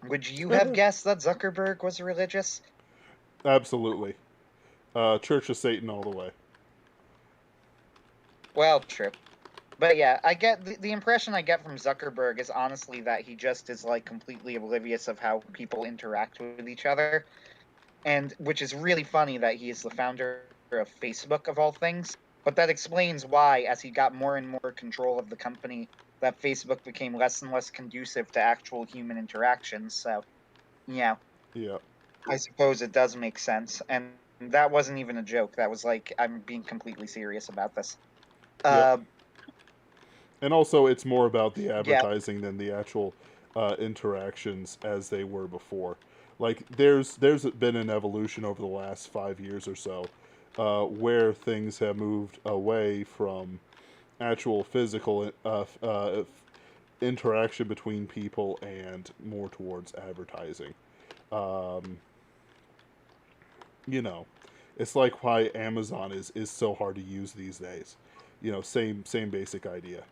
Would you have guessed that Zuckerberg was religious? Absolutely. Church of Satan all the way. Well, true. But yeah, I get the impression I get from Zuckerberg is honestly that he just is like completely oblivious of how people interact with each other. And which is really funny that he is the founder of Facebook of all things. But that explains why, as he got more and more control of the company, that Facebook became less and less conducive to actual human interactions. So, yeah, Yep. I suppose it does make sense. And that wasn't even a joke. That was like, I'm being completely serious about this. Yep. Uh, And also, it's more about the yeah, advertising than the actual interactions as they were before. Like there's been an evolution over the last 5 years or so, where things have moved away from actual physical interaction between people and more towards advertising. Um, you know, It's like why Amazon is so hard to use these days. You know, same basic idea.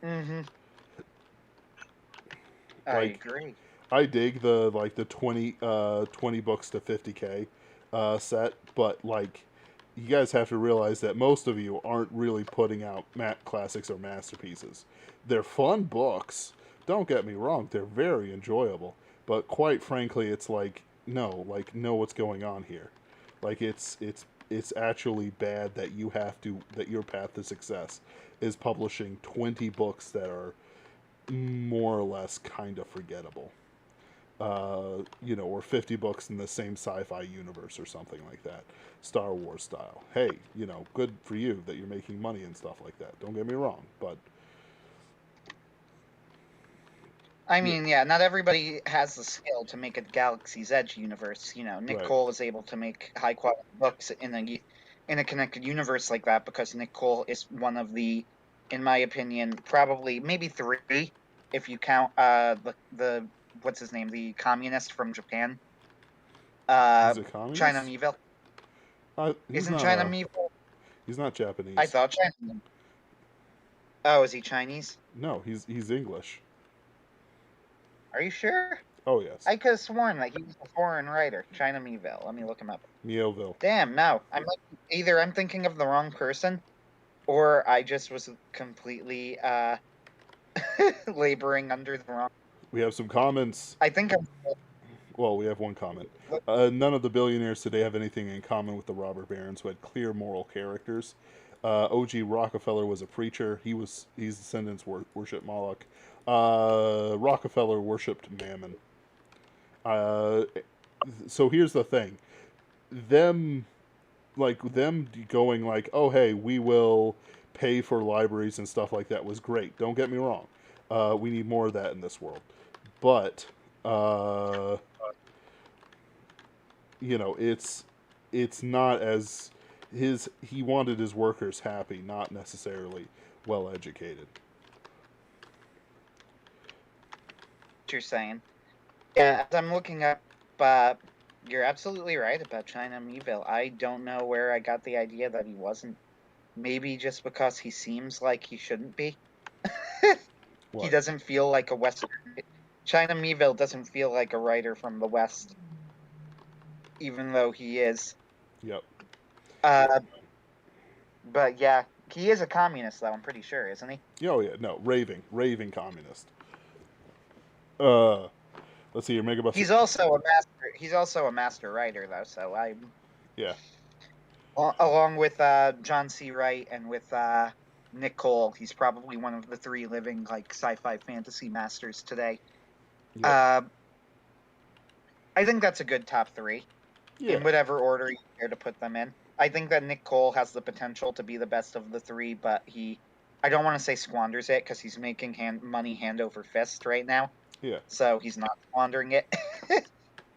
Mm-hmm. I Like agree. I dig the like the 20 books to 50K set, but like you guys have to realize that most of you aren't really putting out classics or masterpieces. They're fun books. Don't get me wrong, they're very enjoyable, but quite frankly, it's like no, like know what's going on here. Like it's actually bad that your path to success is publishing 20 books that are more or less kind of forgettable. You know, or 50 books in the same sci-fi universe or something like that, Star Wars style. Hey, you know, good for you that you're making money and stuff like that. Don't get me wrong, but I yeah, mean, yeah, not everybody has the skill to make a Galaxy's Edge universe. Nick right. Cole is able to make high quality books in a connected universe like that because Nick Cole is one of the, in my opinion, probably maybe three, if you count the what's his name, the communist from Japan, uh, He's a China communist. Mieville. He's Isn't not China a. Mieville? He's not I Japanese. thought China. Oh, is he Chinese? No, he's English. Are you sure? Oh yes, I could have sworn that he was a foreign writer. China Mieville. Let me look him up. Mioville. Damn, no. Either I'm thinking of the wrong person or I just was completely laboring under the wrong. We have some comments. I think I'm Well, we have one comment. None of the billionaires today have anything in common with the robber barons who had clear moral characters. O.G. Rockefeller was a preacher. His descendants worship Moloch. Rockefeller worshipped Mammon. Uh, so here's the thing: them them going like, oh hey, we will pay for libraries and stuff like that was great. Don't get me wrong. We need more of that in this world, but uh, you know, it's not as he wanted his workers happy, not necessarily well educated. what you're saying. Yeah, as I'm looking up, uh, you're absolutely right about China Mieville. I don't know where I got the idea that he wasn't. Maybe just because he seems like he shouldn't be. He What? doesn't feel like a Western. China Mieville doesn't feel like a writer from the West, even though he is. Yep. Uh, but yeah, he is a communist, though. I'm pretty sure, isn't he? Oh yeah, no, raving communist. Uh, let's see your Megabuster. He's also a master writer, though. So Yeah, along with John C. Wright and with Nick Cole, he's probably one of the three living like sci-fi fantasy masters today. yep, Uh, I think that's a good top three yeah, in whatever order you care to put them in. I think that Nick Cole has the potential to be the best of the three, but I don't want to say squanders it because he's making money hand over fist right now. yeah. So he's not squandering it.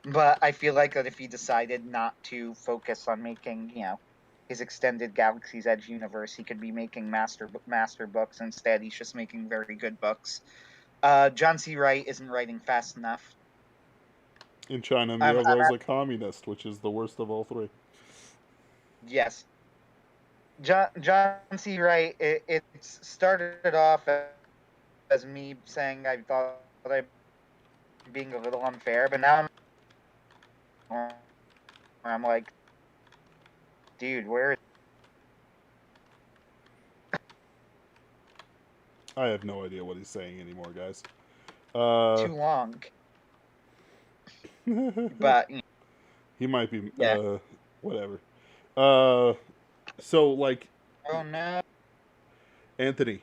But I feel like that if he decided not to focus on making, his extended Galaxy's Edge universe, he could be making master books. Instead, he's just making very good books. John C. Wright isn't writing fast enough. In China, I'm Mioville's a communist, which is the worst of all three. Yes, John C. Wright. It started off as me saying I thought I'm being a little unfair, but now I'm like, dude, where is I have no idea what he's saying anymore, guys. too long? He But might be yeah. whatever. Uh, so like Oh no. Anthony,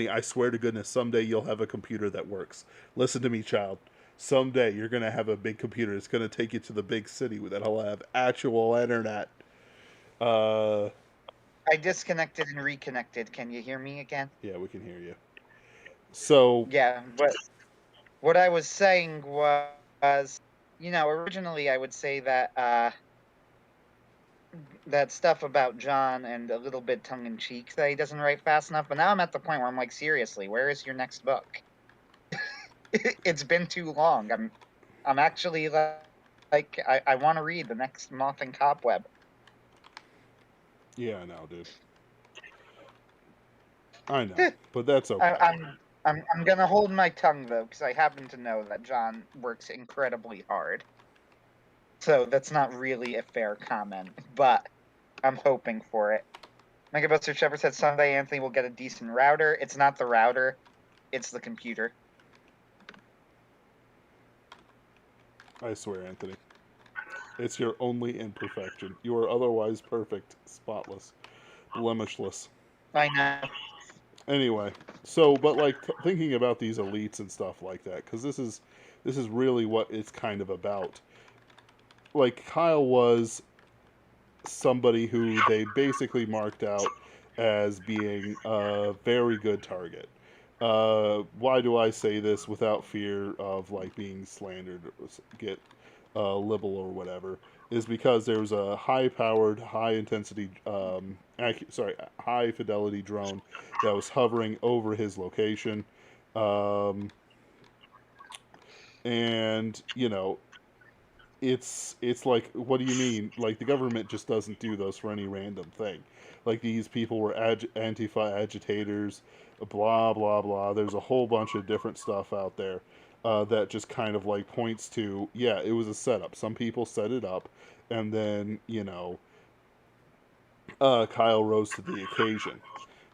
I swear to goodness, someday you'll have a computer that works. Listen to me, child. Someday you're gonna have a big computer. It's gonna take you to the big city that'll have actual internet. Uh, I disconnected and reconnected. Can you hear me again? yeah, we can hear you. So, Yeah, but what I was saying was, originally I would say that that stuff about John and a little bit tongue in cheek that he doesn't write fast enough, but now I'm at the point where I'm like, seriously, where is your next book? It's been too long. I'm actually like like I want to read the next Moth and Cobweb. Yeah, I know, dude. I know, but that's I, okay. I'm gonna hold my tongue though, because I happen to know that John works incredibly hard. So that's not really a fair comment, but I'm hoping for it. Megabuster Shepard said someday Anthony will get a decent router. It's not the router, it's the computer. I swear, Anthony. It's your only imperfection. You are otherwise perfect, spotless, blemishless. I know. Anyway, so but like thinking about these elites and stuff like that, because this is really what it's kind of about. Like Kyle was somebody who they basically marked out as being a very good target. Why do I say this without fear of like being slandered or get libel or whatever? Is because there was a high-powered, high-intensity, high-fidelity drone that was hovering over his location, um, and it's like, what do you mean? Like, the government just doesn't do those for any random thing. Like, these people were Antifa agitators, blah blah blah. There's a whole bunch of different stuff out there that just kind of like points to, yeah, it was a setup. Some people set it up, and then Kyle rose to the occasion.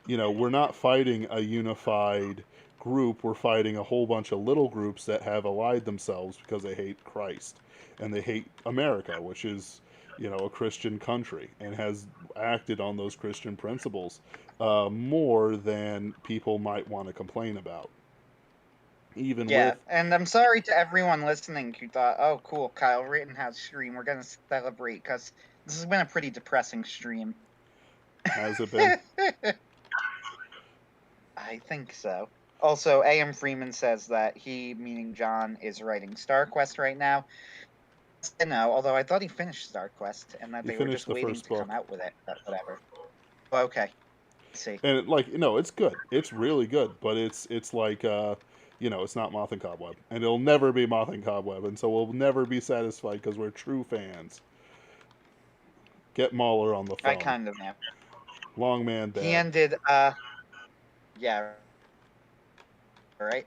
We're not fighting a unified group. We're fighting a whole bunch of little groups that have allied themselves because they hate Christ and they hate America, which is, a Christian country and has acted on those Christian principles more than people might want to complain about. Even Yeah, with, and I'm sorry to everyone listening who thought, "Oh, cool, Kyle Rittenhouse stream. We're gonna celebrate," because this has been a pretty depressing stream. has it been? I think so. Also, A.M. Freeman says that he, meaning John, is writing StarQuest right now. I know, although I thought he finished StarQuest and that You they were finished just the waiting first to come book. out with it. But whatever. Okay, I see. And it's good. It's really good, but it's like it's not Moth and Cobweb, and it'll never be Moth and Cobweb, and so we'll never be satisfied because we're true fans. Get Mahler on the I phone. kind of am. Long man He dad. ended. Yeah, right.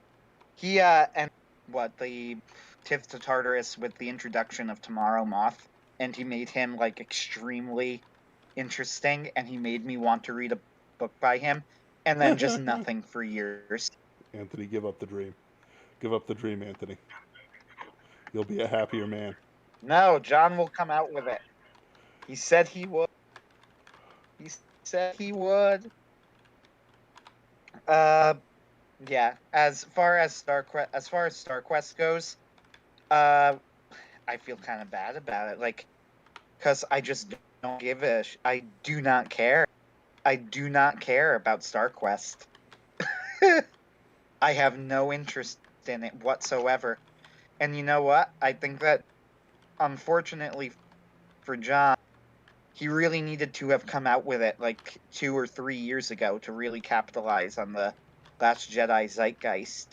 He and what the Tith to Tartarus with the introduction of Tomorrow Moth, and he made him like extremely interesting, and he made me want to read a book by him, and then just nothing for years. Anthony, give up the dream. Give up the dream, Anthony. You'll be a happier man. No, John will come out with it. He said he would. He said he would. Uh, yeah. As far as StarQuest goes, uh, I feel kind of bad about it. Like, because I just don't give a. I do not care. I do not care about StarQuest. I have no interest in it whatsoever. And you know what? I think that unfortunately for John, he really needed to have come out with it like 2 or 3 years ago to really capitalize on the Last Jedi zeitgeist.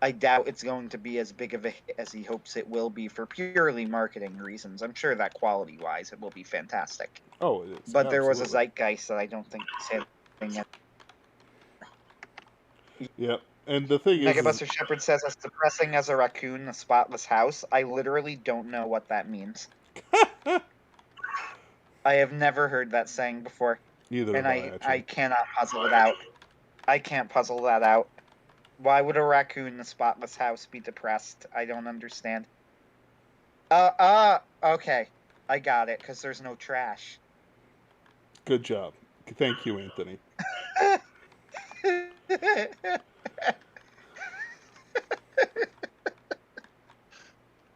I doubt it's going to be as big of a hit as he hopes it will be for purely marketing reasons. I'm sure that quality wise it will be fantastic. Oh, it is But there was a absolutely. zeitgeist that I don't think is hitting it. Yep. And the thing is Megabuster Shepard says, as depressing as a raccoon, a spotless house. I literally don't know what that means. I have never heard that saying before, neither and have I I actually. cannot puzzle it out. I can't puzzle that out. Why would a raccoon in a spotless house be depressed? I don't understand. Okay. I got it, because there's no trash. Good job. Thank you, Anthony.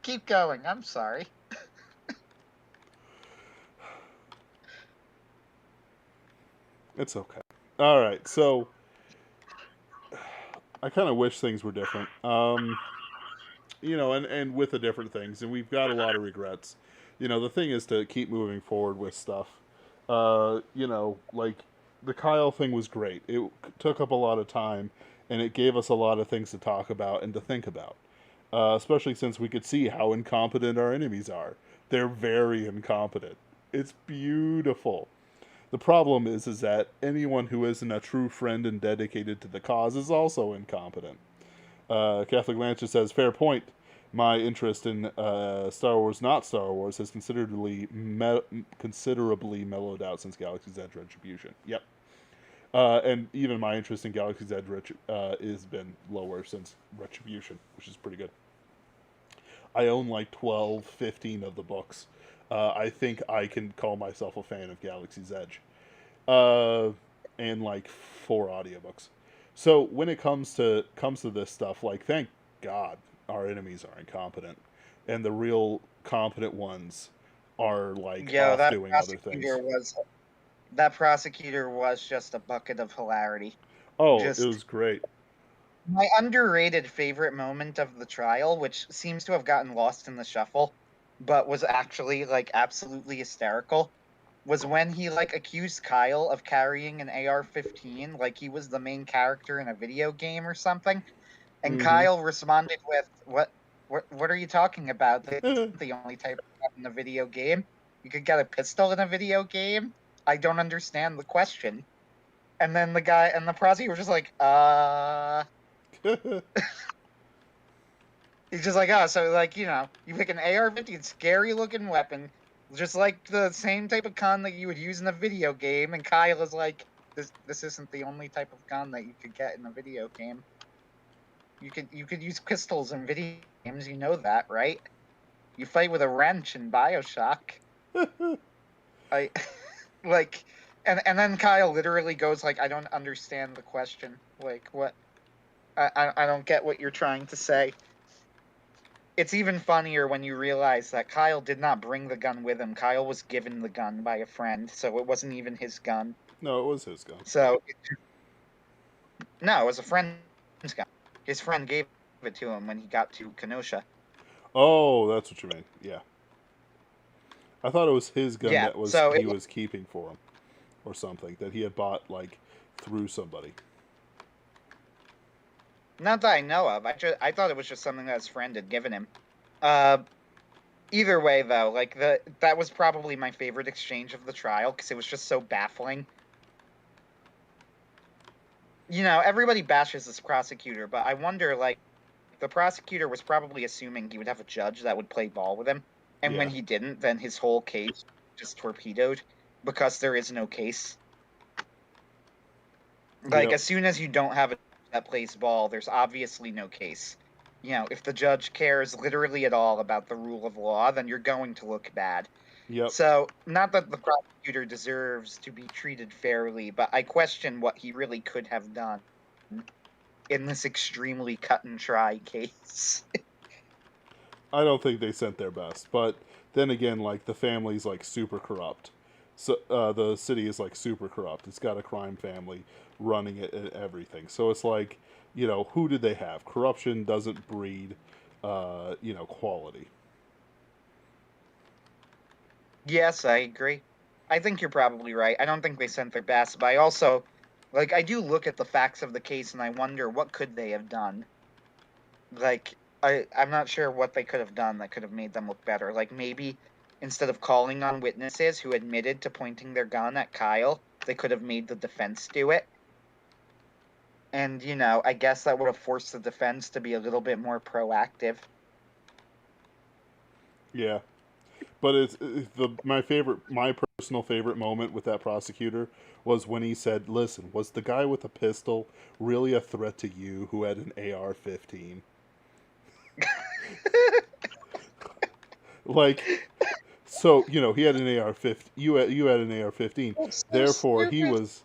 Keep going. I'm sorry. It's okay. All right. So I kind of wish things were different. And with the different things, and we've got a lot of regrets. The thing is to keep moving forward with stuff. Like the Kyle thing was great. It took up a lot of time, and it gave us a lot of things to talk about and to think about. especially since we could see how incompetent our enemies are. They're very incompetent. It's beautiful. The problem is that anyone who isn't a true friend and dedicated to the cause is also incompetent. Catholic Lancer says, fair point. My interest in Star Wars, not Star Wars, has considerably mellowed out since Galaxy's Edge Retribution. Yep. And even my interest in Galaxy's Edge has been lower since Retribution, which is pretty good. I own like 12, 15 of the books. I think I can call myself a fan of Galaxy's Edge. And like 4 audiobooks. So when it comes to this stuff, like thank God our enemies are incompetent, and the real competent ones are like Yo, off doing other things. That prosecutor was just a bucket of hilarity. Oh, it Just was great. my underrated favorite moment of the trial, which seems to have gotten lost in the shuffle, but was actually like absolutely hysterical, was when he like accused Kyle of carrying an AR-15 like he was the main character in a video game or something. And Mm-hmm. Kyle responded with, what are you talking about? This isn't the only type of gun in a video game. You could get a pistol in a video game? I don't understand the question." And then the prosecutor was just like, he's just like, "Oh, so like, you pick an AR-15, scary looking weapon, just like the same type of gun that you would use in a video game." And Kyle is like, this isn't the only type of gun that you could get in a video game. You could use pistols in video games, you know that, right? You fight with a wrench in BioShock. I like, and then Kyle literally goes like, "I don't understand the question. Like, what? I don't get what you're trying to say." It's even funnier when you realize that Kyle did not bring the gun with him. Kyle was given the gun by a friend, so it wasn't even his gun. No, it was his gun. So no, it was a friend's gun. His friend gave it to him when he got to Kenosha. Oh, that's what you mean. Yeah. I thought it was his gun Yeah, that was so he was keeping for him, or something that he had bought like through somebody. not that I know of. I thought it was just something that his friend had given him. Uh, Either way, though, like that was probably my favorite exchange of the trial because it was just so baffling. Everybody bashes this prosecutor, but I wonder, like, the prosecutor was probably assuming he would have a judge that would play ball with him, and when Yeah. he didn't, then his whole case just torpedoed because there is no case. Like, Yep. as soon as you don't have a judge that plays ball, there's obviously no case. If the judge cares literally at all about the rule of law, then you're going to look bad. Yep. So, not that the prosecutor deserves to be treated fairly, but I question what he really could have done in this extremely cut and dry case. I don't think they sent their best, but then again, like the family's like super corrupt. So the city is like super corrupt. It's got a crime family running it and everything. So it's like, who did they have? Corruption doesn't breed, quality. Yes, I agree. I think you're probably right. I don't think they sent their best, but I also, like, I do look at the facts of the case and I wonder what could they have done. Like, I'm not sure what they could have done that could have made them look better. Like, maybe instead of calling on witnesses who admitted to pointing their gun at Kyle, they could have made the defense do it. And, I guess that would have forced the defense to be a little bit more proactive. Yeah, but my personal favorite moment with that prosecutor was when he said, "Listen, was the guy with the pistol really a threat to you who had an AR-15?" Like, so he had an AR-15. You had an AR-15. That's so Therefore, he stupid. was,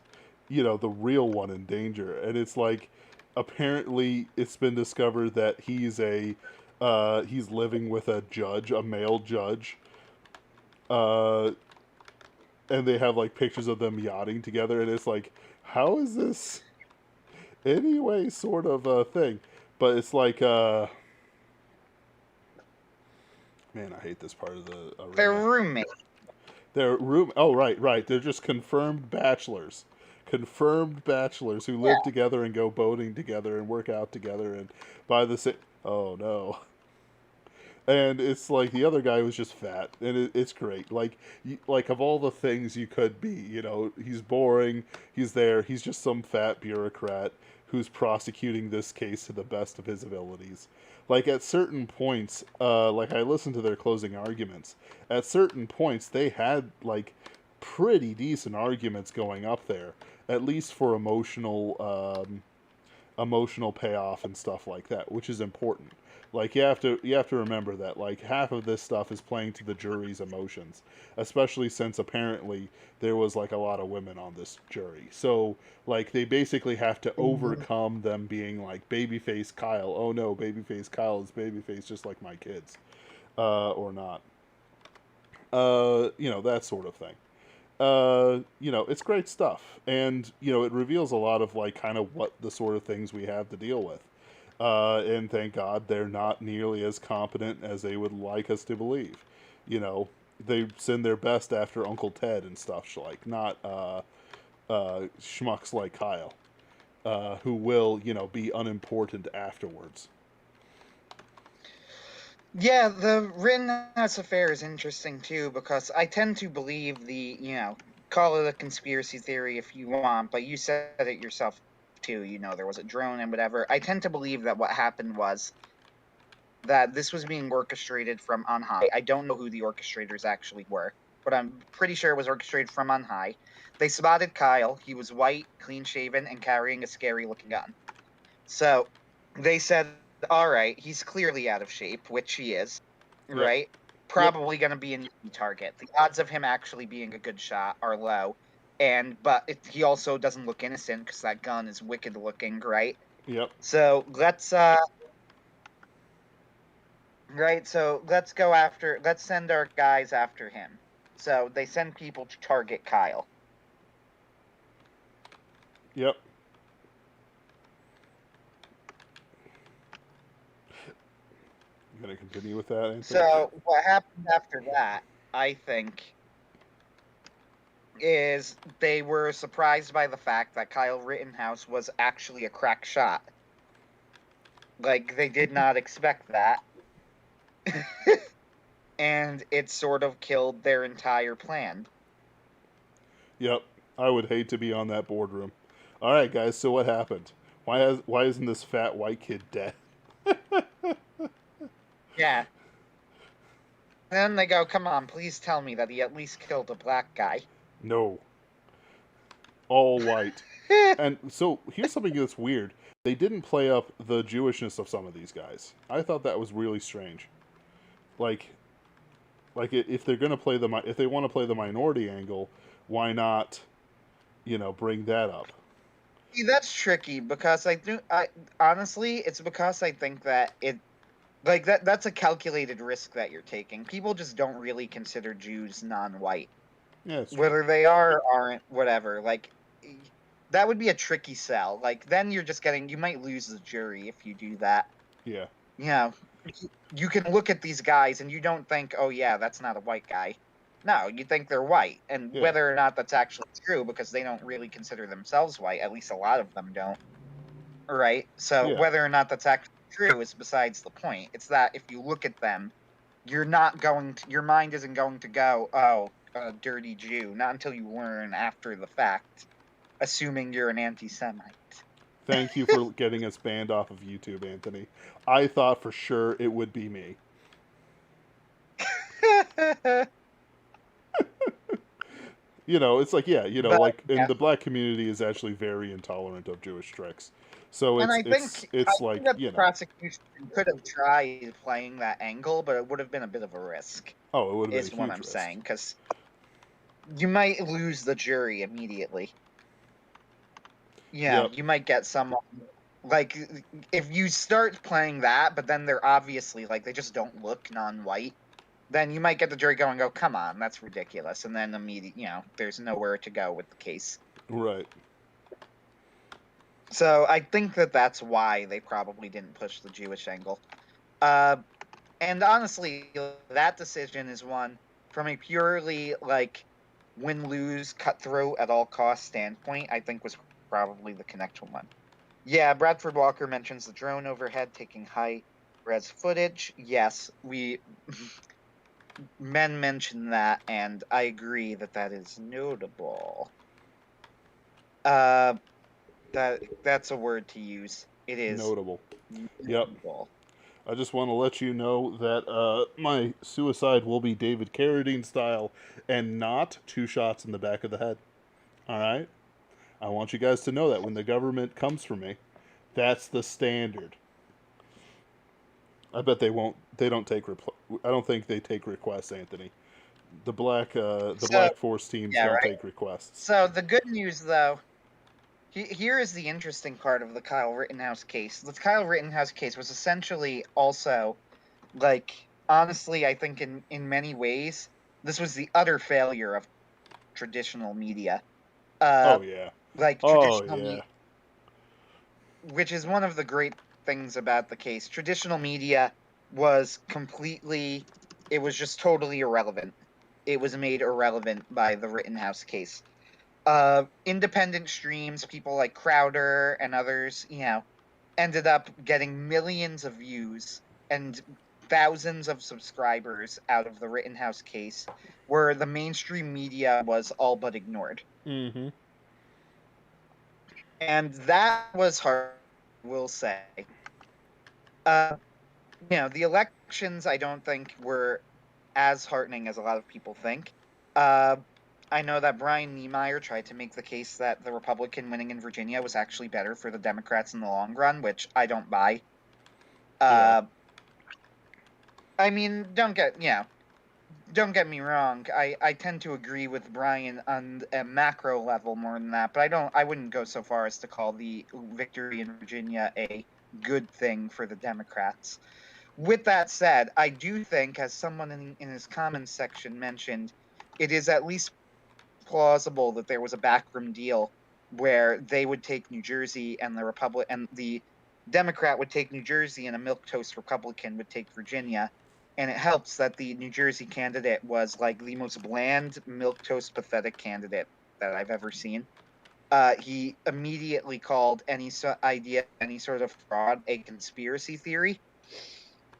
the real one in danger. And it's like, apparently, it's been discovered that he's living with a judge, a male judge. Uh, and they have like pictures of them yachting together, and it's like, how is this anyway? Sort of a thing, but it's like, man, I hate this part of the They're arena. roommates. They're room. Oh, right, right. They're just confirmed bachelors who live together and go boating together and work out together and by the same. Oh no. And it's like the other guy was just fat, and it's great. Like, like of all the things you could be, he's boring. He's there. He's just some fat bureaucrat who's prosecuting this case to the best of his abilities. Like at certain points, like I listened to their closing arguments. At certain points, they had like pretty decent arguments going up there, at least for emotional payoff and stuff like that, which is important. Like you have to remember that like half of this stuff is playing to the jury's emotions, especially since apparently there was like a lot of women on this jury. So like they basically have to overcome them being like babyface Kyle. Oh no, babyface Kyle is babyface just like my kids, or not. That sort of thing. It's great stuff, and it reveals a lot of like kind of what the sort of things we have to deal with. And thank God they're not nearly as competent as they would like us to believe. You know, they send their best after Uncle Ted and stuff like not schmucks like Kyle, who will be unimportant afterwards. Yeah, the Rittenhouse affair is interesting too because I tend to believe call it a conspiracy theory if you want, but you said it yourself too. There was a drone and whatever. I tend to believe that what happened was that this was being orchestrated from on high. I don't know who the orchestrators actually were, but I'm pretty sure it was orchestrated from on high. They spotted Kyle. He was white, clean shaven, and carrying a scary looking gun. So they said, all right, he's clearly out of shape, which he is, Yep. right? Yep. Probably going to be an easy target. The odds of him actually being a good shot are low. But he also doesn't look innocent because that gun is wicked looking, right? Yep. So let's let's send our guys after him. So they send people to target Kyle. Yep. You gonna continue with that, Anthony? So what happened after that, I think, is they were surprised by the fact that Kyle Rittenhouse was actually a crack shot. Like, they did not expect that. And it sort of killed their entire plan. Yep. I would hate to be on that boardroom. All right, guys. So what happened? Why isn't this fat white kid dead? Yeah. And then they go, come on, please tell me that he at least killed a black guy. No. All white. And so here's something that's weird. They didn't play up the Jewishness of some of these guys. I thought that was really strange. Like, if they're gonna play if they want to play the minority angle, why not, bring that up? See, that's tricky because I honestly, it's because I think that that's a calculated risk that you're taking. People just don't really consider Jews non-white. Yeah, it's true. Whether they are or aren't, whatever. Like, that would be a tricky sell. Like, then you might lose the jury if you do that. Yeah. You can look at these guys and you don't think, oh yeah, that's not a white guy. No, you think they're white. And Yeah. whether or not that's actually true, because they don't really consider themselves white, at least a lot of them don't. Right? So Yeah. whether or not that's actually true is besides the point. It's that if you look at them, your mind isn't going to go, oh, a dirty Jew, not until you learn after the fact, assuming you're an anti-Semite. Thank you for getting us banned off of YouTube, Anthony. I thought for sure it would be me. It's like, yeah, But like, and yeah, the black community is actually very intolerant of Jewish tricks. So and it's I it's think it's like, that the prosecution could have tried playing that angle, but it would have been a bit of a risk, oh, it would have been is a what huge I'm risk. saying, because you might lose the jury immediately. Yep. You might get someone like if you start playing that, but then they're obviously like they just don't look non-white. Then you might get the jury going, "Oh, come on, that's ridiculous," and then immediately, there's nowhere to go with the case. Right. So I think that's why they probably didn't push the Jewish angle. And honestly, that decision is one from a purely like win-lose, cutthroat at all costs standpoint. I think was probably the connection one. Yeah, Bradford Walker mentions the drone overhead taking height. res footage. Yes, men mentioned that, and I agree that that is notable. That's a word to use. It is Notable. Yep. notable. I just want to let you know that my suicide will be David Carradine style and not 2 shots in the back of the head. All right? I want you guys to know that when the government comes for me, that's the standard. I bet they won't. They don't take. I don't think they take requests, Anthony. The So Black Force teams yeah, don't right. take requests. So the good news, though, here is the interesting part of the Kyle Rittenhouse case. The Kyle Rittenhouse case was essentially also, like, honestly, I think in many ways, this was the utter failure of traditional media. Uh, Oh yeah. like Oh traditional yeah. media, which is one of the great things about the case. Traditional media was completely, it was just totally irrelevant. It was made irrelevant by the Rittenhouse case. Independent streams, people like Crowder and others, ended up getting millions of views and thousands of subscribers out of the Rittenhouse case, where the mainstream media was all but ignored. Mm-hmm. And that was hard, I will say. Uh, the elections, I don't think were as heartening as a lot of people think. Uh, I know that Brian Niemeyer tried to make the case that the Republican winning in Virginia was actually better for the Democrats in the long run, which I don't buy. Yeah. Uh, I mean, don't get me wrong. I tend to agree with Brian on a macro level more than that, but I wouldn't go so far as to call the victory in Virginia a good thing for the Democrats. With that said, I do think, as someone in his comments section mentioned, it is at least plausible that there was a backroom deal where they would take New Jersey and the Democrat would take New Jersey and a milquetoast Republican would take Virginia. And it helps that the New Jersey candidate was like the most bland, milquetoast, pathetic candidate that I've ever seen. He immediately called any idea, any sort of fraud, a conspiracy theory,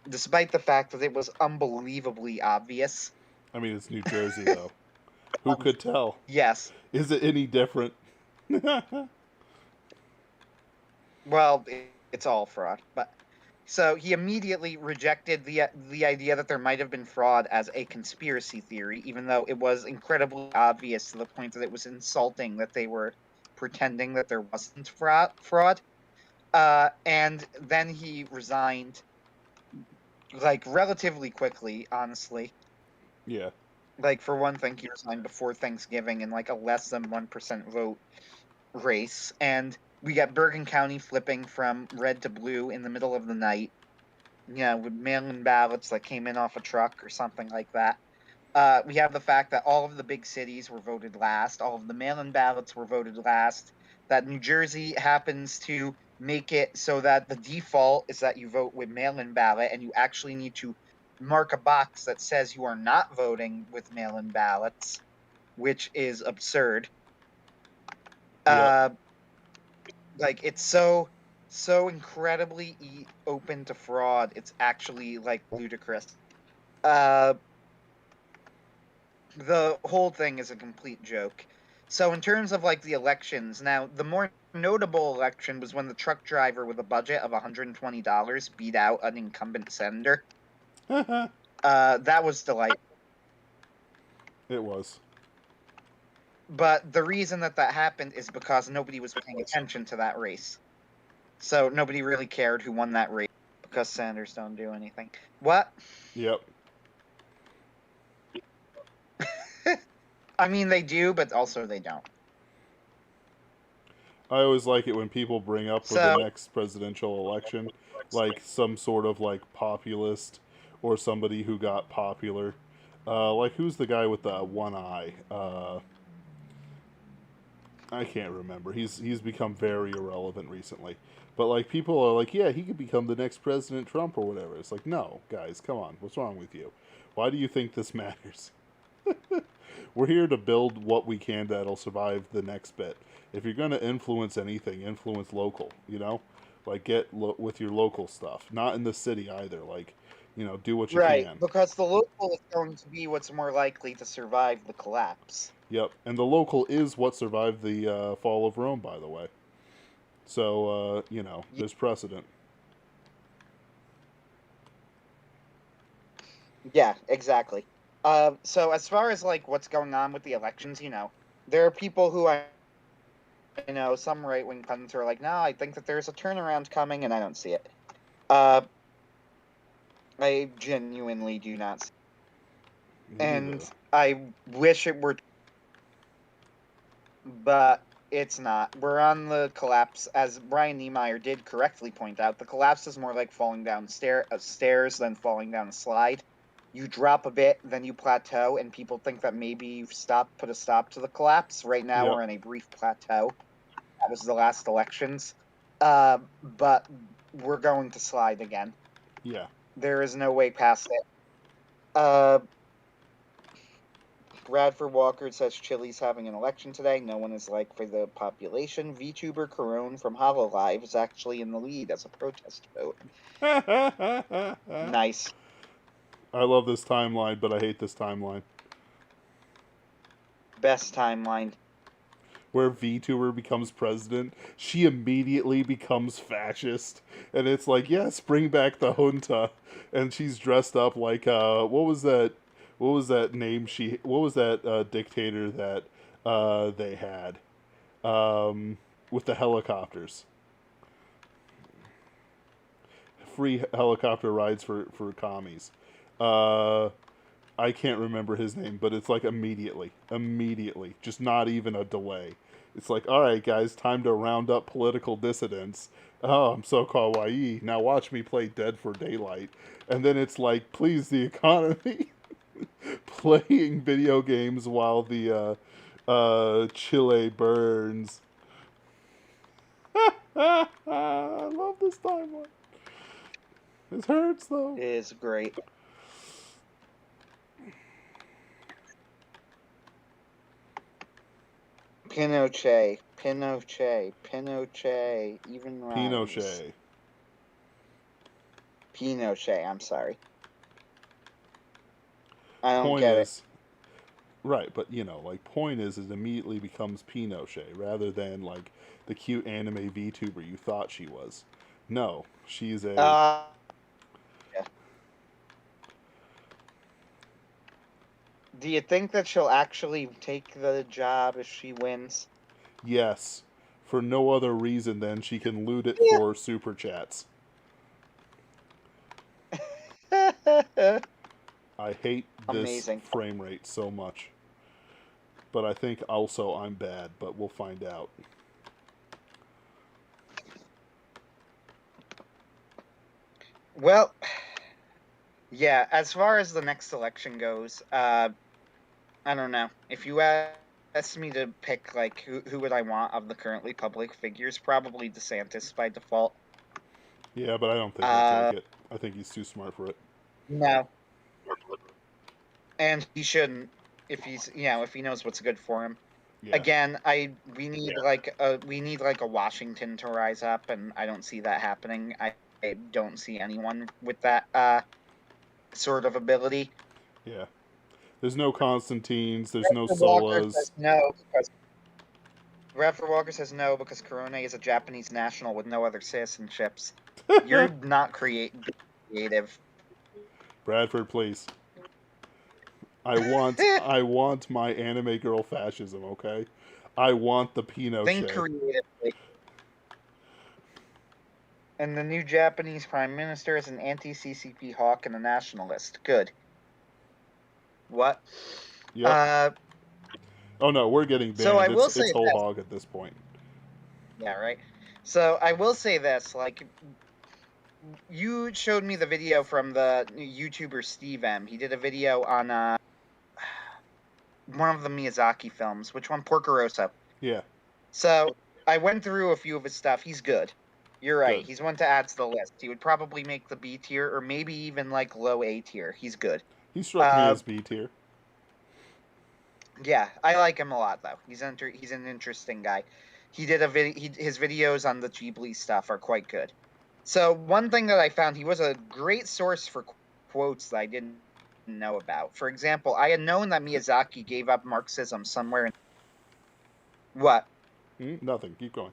despite the fact that it was unbelievably obvious. I mean, it's New Jersey though. Who Um, could tell? yes, Is it any different? well, it's all fraud. But so he immediately rejected the idea that there might have been fraud as a conspiracy theory, even though it was incredibly obvious to the point that it was insulting that they were pretending that there wasn't fraud. And then he resigned, like relatively quickly, honestly. Yeah. Like for one thing, he resigned before Thanksgiving in like a less than 1% vote race, and we got Bergen County flipping from red to blue in the middle of the night. With mail-in ballots that came in off a truck or something like that. We have the fact that all of the big cities were voted last. All of the mail-in ballots were voted last. That New Jersey happens to make it so that the default is that you vote with mail-in ballot, and you actually need to mark a box that says you are not voting with mail-in ballots, which is absurd. Yep. Uh, like it's so incredibly open to fraud. It's actually like ludicrous. Uh, the whole thing is a complete joke. So in terms of like the elections, now the more notable election was when the truck driver with a budget of $120 beat out an incumbent senator. It That was delightful. was. But the reason that happened is because nobody was paying attention to that race. So nobody really cared who won that race because senators don't do anything. What? Yep. I mean, they do, but also they don't. I always like it when people bring up for the So next presidential election, like some sort of like populist or somebody who got popular. Like who's the guy with the one eye? I can't remember. He's become very irrelevant recently. But like people are like, yeah, he could become the next President Trump or whatever. It's like, no, guys, come on. What's wrong with you? Why do you think this matters? We're here to build what we can that'll survive the next bit. If you're going to influence anything, influence local, you know? Like, get with your local stuff. Not in the city either. Like, do what you Right, can. because the local is going to be what's more likely to survive the collapse. Yep. And the local is what survived the fall of Rome, by the way. So, there's precedent. Yeah, exactly. So as far as like what's going on with the elections, there are people who I know, some right wing pundits who are like, no, I think that there's a turnaround coming, and I don't see it. I genuinely do not see it. Me neither. And I wish it were, but it's not. We're on the collapse, as Brian Niemeyer did correctly point out. The collapse is more like falling down stairs than falling down a slide. You drop a bit, then you plateau, and people think that maybe you've put a stop to the collapse. Right now, Yep. we're in a brief plateau. That was the last elections. But we're going to slide again. Yeah. There is no way past it. Uh, Bradford Walker says Chile's having an election today. No one is like for the population. VTuber Corone from HoloLive is actually in the lead as a protest vote. Nice. I love this timeline, but I hate this timeline. Best timeline. Where VTuber becomes president, she immediately becomes fascist. And it's like, yes, bring back the junta. And she's dressed up like, what was that name what was that dictator that they had? With the helicopters. Free helicopter rides for commies. Uh, I can't remember his name, but it's like immediately, just not even a delay. It's like, all right, guys, time to round up political dissidents. Oh, I'm so kawaii. Now watch me play Dead for Daylight, and then it's like, please, the economy, playing video games while the Chile burns. I love this timeline. It hurts though. It is great. Pinochet, even rhymes. Pinochet, I'm sorry. I don't Point get it. is, right, but like point is, it immediately becomes Pinochet rather than like the cute anime VTuber you thought she was. No, she's a Yeah. Do you think that she'll actually take the job if she wins? yes, for no other reason than she can loot it Yeah. for super chats. I hate this Amazing. frame rate so much. But I think also I'm bad, but we'll find out. Well, yeah, as far as the next election goes, I don't know. If you asked me to pick, like, who would I want of the currently public figures, probably DeSantis by default. Yeah, but I don't think he'll take it. I think he's too smart for it. No. And he shouldn't, if he knows what's good for him. Yeah. Again, we need like a Washington to rise up, and I don't see that happening. I don't see anyone with that sort of ability. Yeah. There's no Constantines. There's no Walker Solas. says no because Bradford Walker says no because Corona is a Japanese national with no other citizenships. You're not creative. Bradford, please. I want my anime girl fascism, okay? I want the Pinochet. Think creatively. And the new Japanese prime minister is an anti-CCP hawk and a nationalist. Good. What? Yep. Oh no, we're getting banned. So I will it's whole hog at this point. Yeah, right. So I will say this, like, you showed me the video from the YouTuber Steve M. He did a video on one of the Miyazaki films. Which one? Porco Rosso. Yeah. So I went through a few of his stuff. He's good. You're right. Good. He's one to add to the list. He would probably make the B tier or maybe even like low A tier. He's good. He struck me as B tier. Yeah, I like him a lot though. He's an interesting guy. He did his videos on the Ghibli stuff are quite good. So one thing that I found, he was a great source for quotes that I didn't know about. For example, I had known that Miyazaki gave up Marxism somewhere in what? Nothing. Keep going.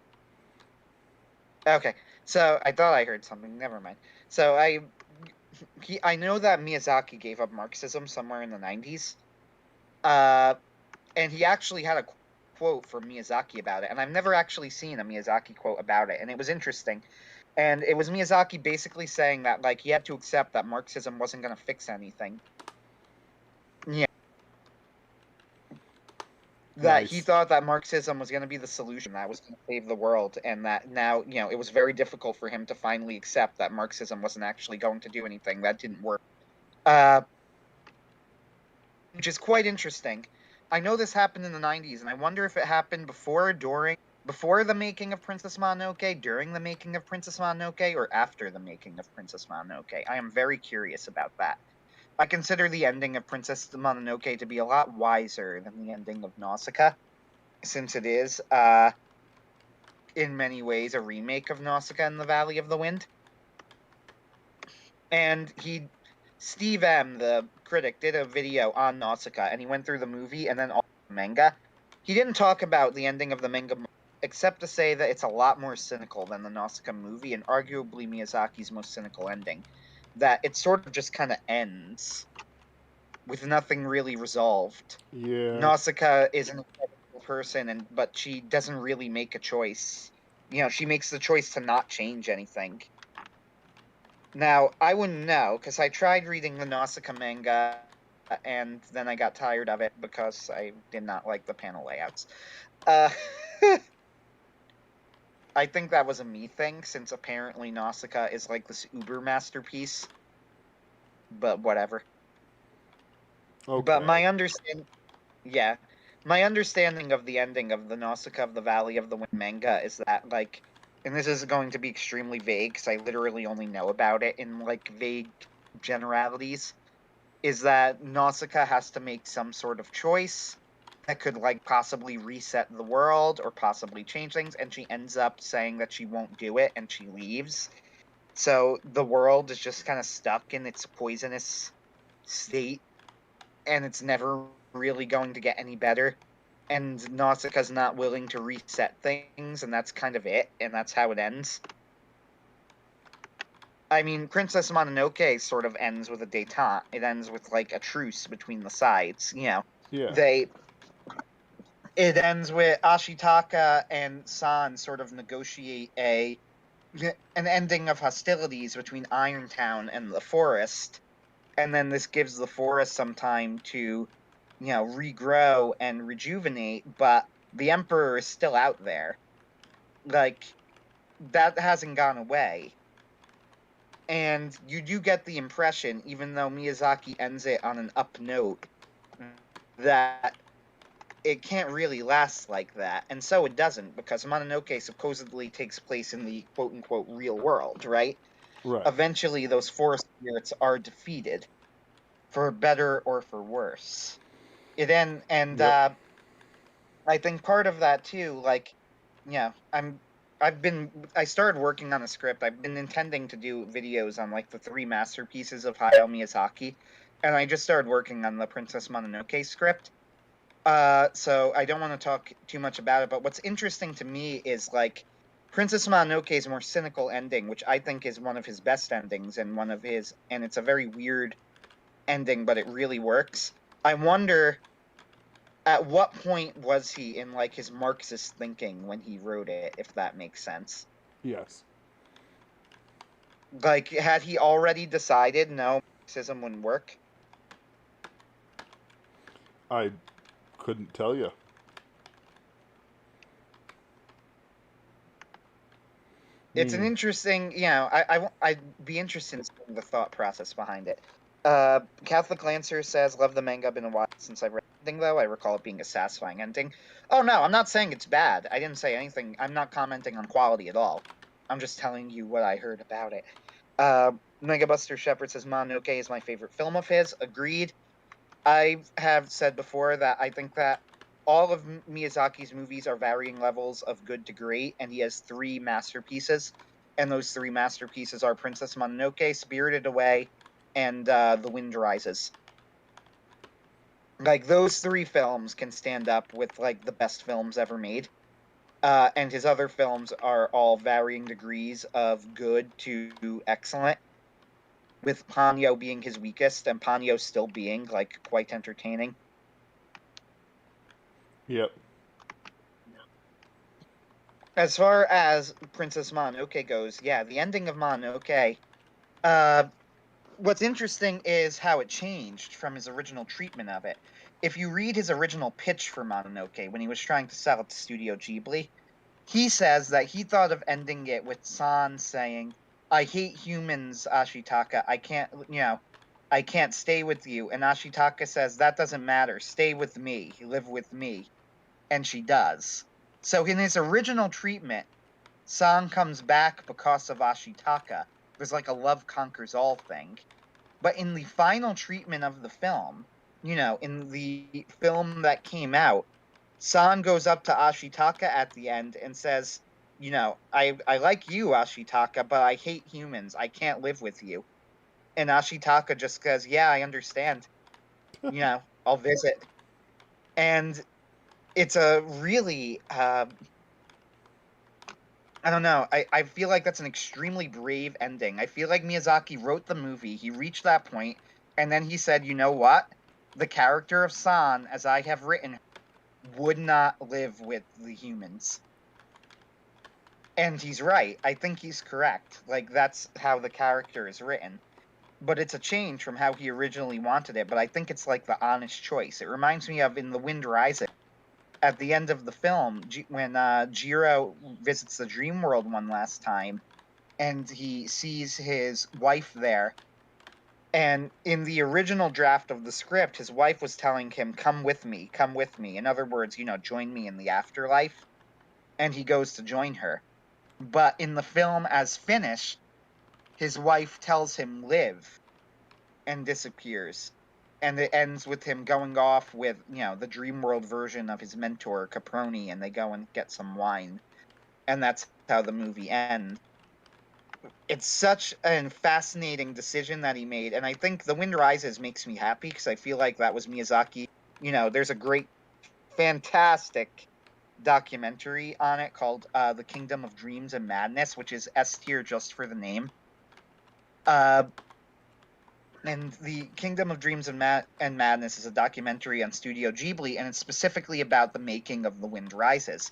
Okay. So I thought I heard something. Never mind. So I know that Miyazaki gave up Marxism somewhere in the 90s. And he actually had a quote from Miyazaki about it, and I've never actually seen a Miyazaki quote about it, and it was interesting. And it was Miyazaki basically saying that like he had to accept that Marxism wasn't going to fix anything. Yeah, that he Nice. thought that Marxism was going to be the solution that was going to save the world, and that now it was very difficult for him to finally accept that Marxism wasn't actually going to do anything. That didn't work. Uh, which is quite interesting. I know this happened in the 90s, and I wonder if it happened before the making of Princess Mononoke, during the making of Princess Mononoke, or after the making of Princess Mononoke. I am very curious about that. I consider the ending of Princess Mononoke to be a lot wiser than the ending of Nausicaa, since it is, in many ways, a remake of Nausicaa in the Valley of the Wind. And Steve M, the critic, did a video on Nausicaa, and he went through the movie and then all the manga. He didn't talk about the ending of the manga, except to say that it's a lot more cynical than the Nausicaa movie, and arguably Miyazaki's most cynical ending. That it sort of just kind of ends with nothing really resolved. Yeah. Nausicaa is an incredible person, but she doesn't really make a choice. She makes the choice to not change anything. Now, I wouldn't know, because I tried reading the Nausicaa manga, and then I got tired of it because I did not like the panel layouts. Uh, I think that was a me thing, since apparently Nausicaa is like this uber masterpiece. But whatever. But Okay. my understanding of the ending of the Nausicaa of the Valley of the Wind manga is that, like, and this is going to be extremely vague because I literally only know about it in, like, vague generalities, is that Nausicaa has to make some sort of choice that could, like, possibly reset the world or possibly change things, and she ends up saying that she won't do it, and she leaves. So the world is just kind of stuck in its poisonous state, and it's never really going to get any better. And Nausicaa's not willing to reset things, and that's kind of it, and that's how it ends. I mean, Princess Mononoke sort of ends with a détente. It ends with, like, a truce between the sides. Yeah. It ends with Ashitaka and San sort of negotiate an ending of hostilities between Irontown and the forest, and then this gives the forest some time to, regrow and rejuvenate, but the Emperor is still out there. Like, that hasn't gone away. And you do get the impression, even though Miyazaki ends it on an up note, that it can't really last like that. And so it doesn't, because Mononoke supposedly takes place in the quote-unquote real world, right? Right. Eventually, those forest spirits are defeated, for better or for worse. Yep. I think part of that too, like, I started working on a script. I've been intending to do videos on, like, the three masterpieces of Hayao Miyazaki, and I just started working on the Princess Mononoke script. So I don't want to talk too much about it, but what's interesting to me is, like, Princess Mononoke's more cynical ending, which I think is one of his best endings, and it's a very weird ending, but it really works. I wonder, at what point was he in, like, his Marxist thinking when he wrote it, if that makes sense? Yes. Like, had he already decided no, Marxism wouldn't work? I couldn't tell you. It's an Hmm. interesting, I'd be interested in seeing the thought process behind it. Catholic Lancer says, love the manga, been a while since I've read the ending, though. I recall it being a satisfying ending. Oh, no, I'm not saying it's bad. I didn't say anything. I'm not commenting on quality at all. I'm just telling you what I heard about it. Mega Buster Shepherd says, Mononoke is my favorite film of his. Agreed. I have said before that I think that all of Miyazaki's movies are varying levels of good to great, and he has 3 masterpieces, and those 3 masterpieces are Princess Mononoke, Spirited Away, and The Wind Rises. Like those 3 films can stand up with like the best films ever made. And his other films are all varying degrees of good to excellent, with Ponyo being his weakest, and Ponyo still being like quite entertaining. Yep. As far as Princess Mononoke goes, yeah, the ending of Mononoke. Uh, what's interesting is how it changed from his original treatment of it. If you read his original pitch for Mononoke when he was trying to sell it to Studio Ghibli, he says that he thought of ending it with San saying, "I hate humans, Ashitaka. I can't stay with you." And Ashitaka says, "That doesn't matter. Stay with me. Live with me." And she does. So in his original treatment, San comes back because of Ashitaka. There's like a love conquers all thing. But in the final treatment of the film, in the film that came out, San goes up to Ashitaka at the end and says, I like you, Ashitaka, but I hate humans. I can't live with you. And Ashitaka just says, yeah, I understand. I'll visit. And it's a really, I don't know. I feel like that's an extremely brave ending. I feel like Miyazaki wrote the movie, he reached that point, and then he said, you know what? The character of San, as I have written, would not live with the humans. And he's right. I think he's correct. Like, that's how the character is written. But it's a change from how he originally wanted it. But I think it's like the honest choice. It reminds me of in The Wind Rises, at the end of the film, when Jiro visits the dream world one last time, and he sees his wife there. And in the original draft of the script, his wife was telling him, "Come with me, come with me." In other words, join me in the afterlife. And he goes to join her. But in the film, as finished, his wife tells him, "Live," and disappears. And it ends with him going off with, the dream world version of his mentor, Caproni, and they go and get some wine. And that's how the movie ends. It's such a fascinating decision that he made, and I think The Wind Rises makes me happy because I feel like that was Miyazaki. There's a great, fantastic documentary on it called "The Kingdom of Dreams and Madness," which is S tier just for the name. Uh, and the Kingdom of Dreams and Madness is a documentary on Studio Ghibli, and it's specifically about the making of The Wind Rises.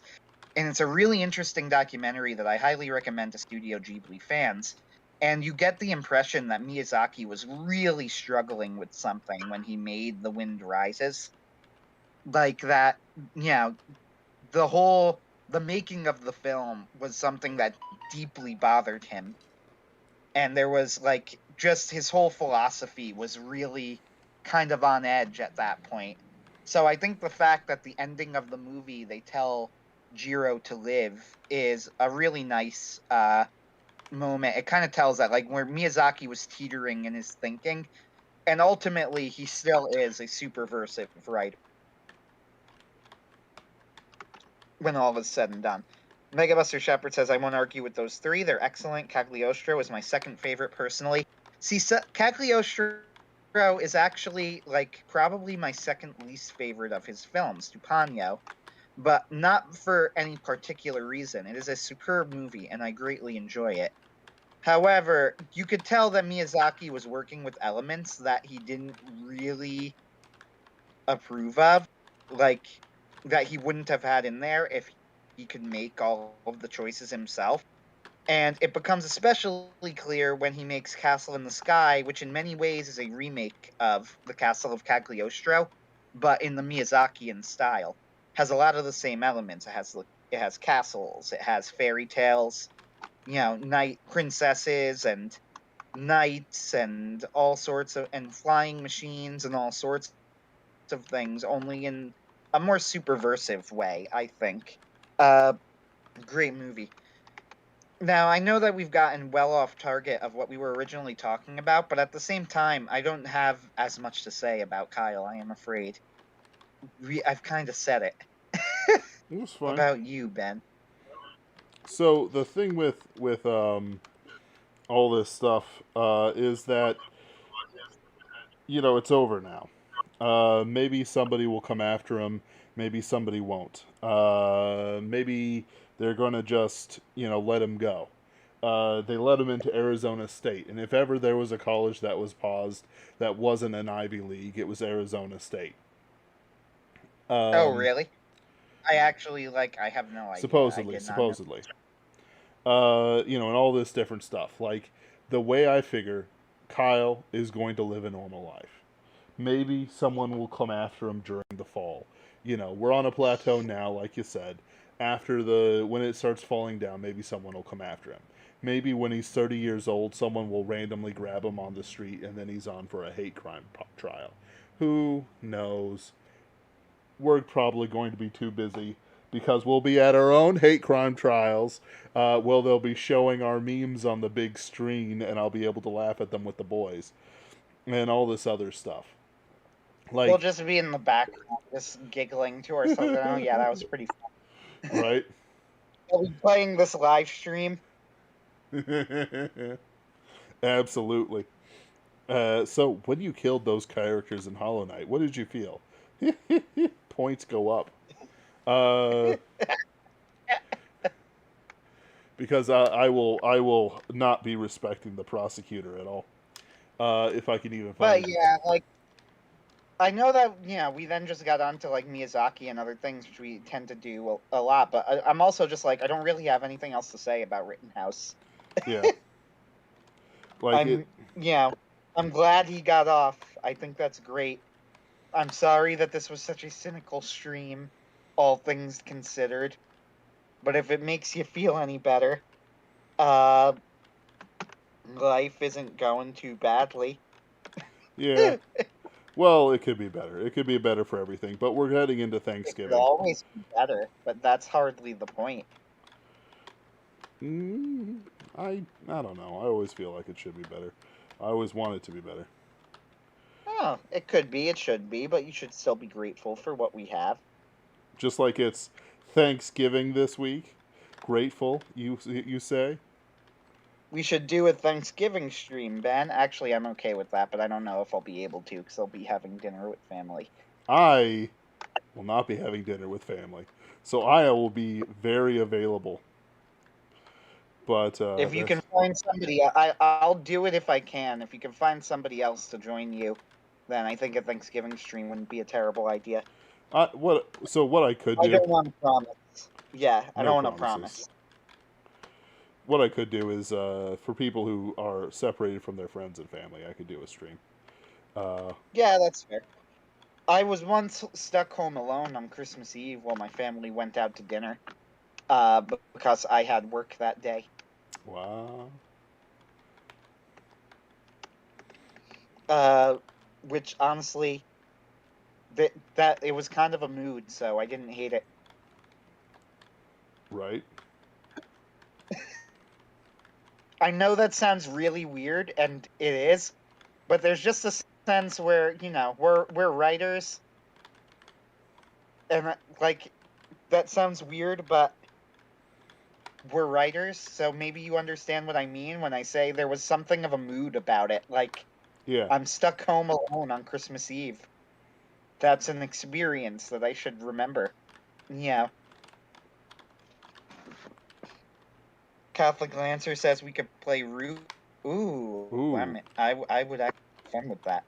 And it's a really interesting documentary that I highly recommend to Studio Ghibli fans. And you get the impression that Miyazaki was really struggling with something when he made The Wind Rises. Like that, the making of the film was something that deeply bothered him. And there was like just his whole philosophy was really kind of on edge at that point. So I think the fact that the ending of the movie they tell Jiro to live is a really nice moment. It kind of tells that like where Miyazaki was teetering in his thinking, and ultimately he still is a superversive writer when all is said and done. Megabuster Shepherd says, I won't argue with those 3. They're excellent. Cagliostro is my second favorite personally. See, Cagliostro is actually like probably my second least favorite of his films, to Ponyo, but not for any particular reason. It is a superb movie, and I greatly enjoy it. However, you could tell that Miyazaki was working with elements that he didn't really approve of, like that he wouldn't have had in there if he could make all of the choices himself. And it becomes especially clear when he makes Castle in the Sky, which in many ways is a remake of the Castle of Cagliostro, but in the Miyazakian style. Has a lot of the same elements. It has castles, it has fairy tales, knight princesses and knights and all sorts of and flying machines and all sorts of things, only in a more superversive way, I think. Uh, Great movie. Now, I know that we've gotten well off target of what we were originally talking about, but at the same time, I don't have as much to say about Kyle, I am afraid. I've kind of said it. It's What fine. about you, Ben? So the thing with all this stuff is that it's over now. Maybe somebody will come after him. Maybe somebody won't. Maybe they're gonna just let him go. They let him into Arizona State, and if ever there was a college that was paused that wasn't an Ivy League, it was Arizona State. Oh, Um, really? I actually I have no idea. I supposedly, did not know. supposedly. And all this different stuff. Like the way I figure, Kyle is going to live a normal life. Maybe someone will come after him during the fall. We're on a plateau now, like you said. After when it starts falling down, maybe someone will come after him. Maybe when he's 30 years old, someone will randomly grab him on the street and then he's on for a hate crime trial. Who knows? We're probably going to be too busy because we'll be at our own hate crime trials. They'll be showing our memes on the big screen and I'll be able to laugh at them with the boys and all this other stuff. We'll Like, just be in the background, just giggling to ourselves. Oh, yeah, that was pretty fun. right? Are we playing this live stream? Absolutely. So, when you killed those characters in Hollow Knight, what did you feel? Points go up. Uh, because I will not be respecting the prosecutor at all. If I can even But find it. yeah, I know that we then just got onto Miyazaki and other things, which we tend to do a lot. But I'm also just I don't really have anything else to say about Rittenhouse. Yeah, like it. I'm I'm glad he got off. I think that's great. I'm sorry that this was such a cynical stream, all things considered. But if it makes you feel any better, uh, life isn't going too badly. Yeah. Well, it could be better. It could be better for everything. But we're heading into It could Thanksgiving. always be better, but that's hardly the point. Mm, I don't know. I always feel like it should be better. I always want it to be better. Oh, it could be, it should be, but you should still be grateful for what we have. Just like it's Thanksgiving this week. Grateful, you say? We should do a Thanksgiving stream, Ben. Actually, I'm okay with that, but I don't know if I'll be able to because I'll be having dinner with family. I will not be having dinner with family, so I will be very available. But If you that's can find somebody, I'll do it if I can. If you can find somebody else to join you, then I think a Thanksgiving stream wouldn't be a terrible idea. what. So what I could I do, don't want to promise. Yeah, I no don't want to promises. promise. What I could do is for people who are separated from their friends and family, I could do a stream. Uh, Yeah, that's fair. I was once stuck home alone on Christmas Eve while my family went out to dinner, because I had work that day. wow. Uh, which honestly, that it was kind of a mood, so I didn't hate it. Right. I know that sounds really weird, and it is, but there's just a sense where we're writers, and that sounds weird, but we're writers, so maybe you understand what I mean when I say there was something of a mood about it. Like, Yeah. I'm stuck home alone on Christmas Eve. That's an experience that I should remember. Yeah. Catholic Lancer says we could play Root. Ooh, Ooh. I would actually have fun with that.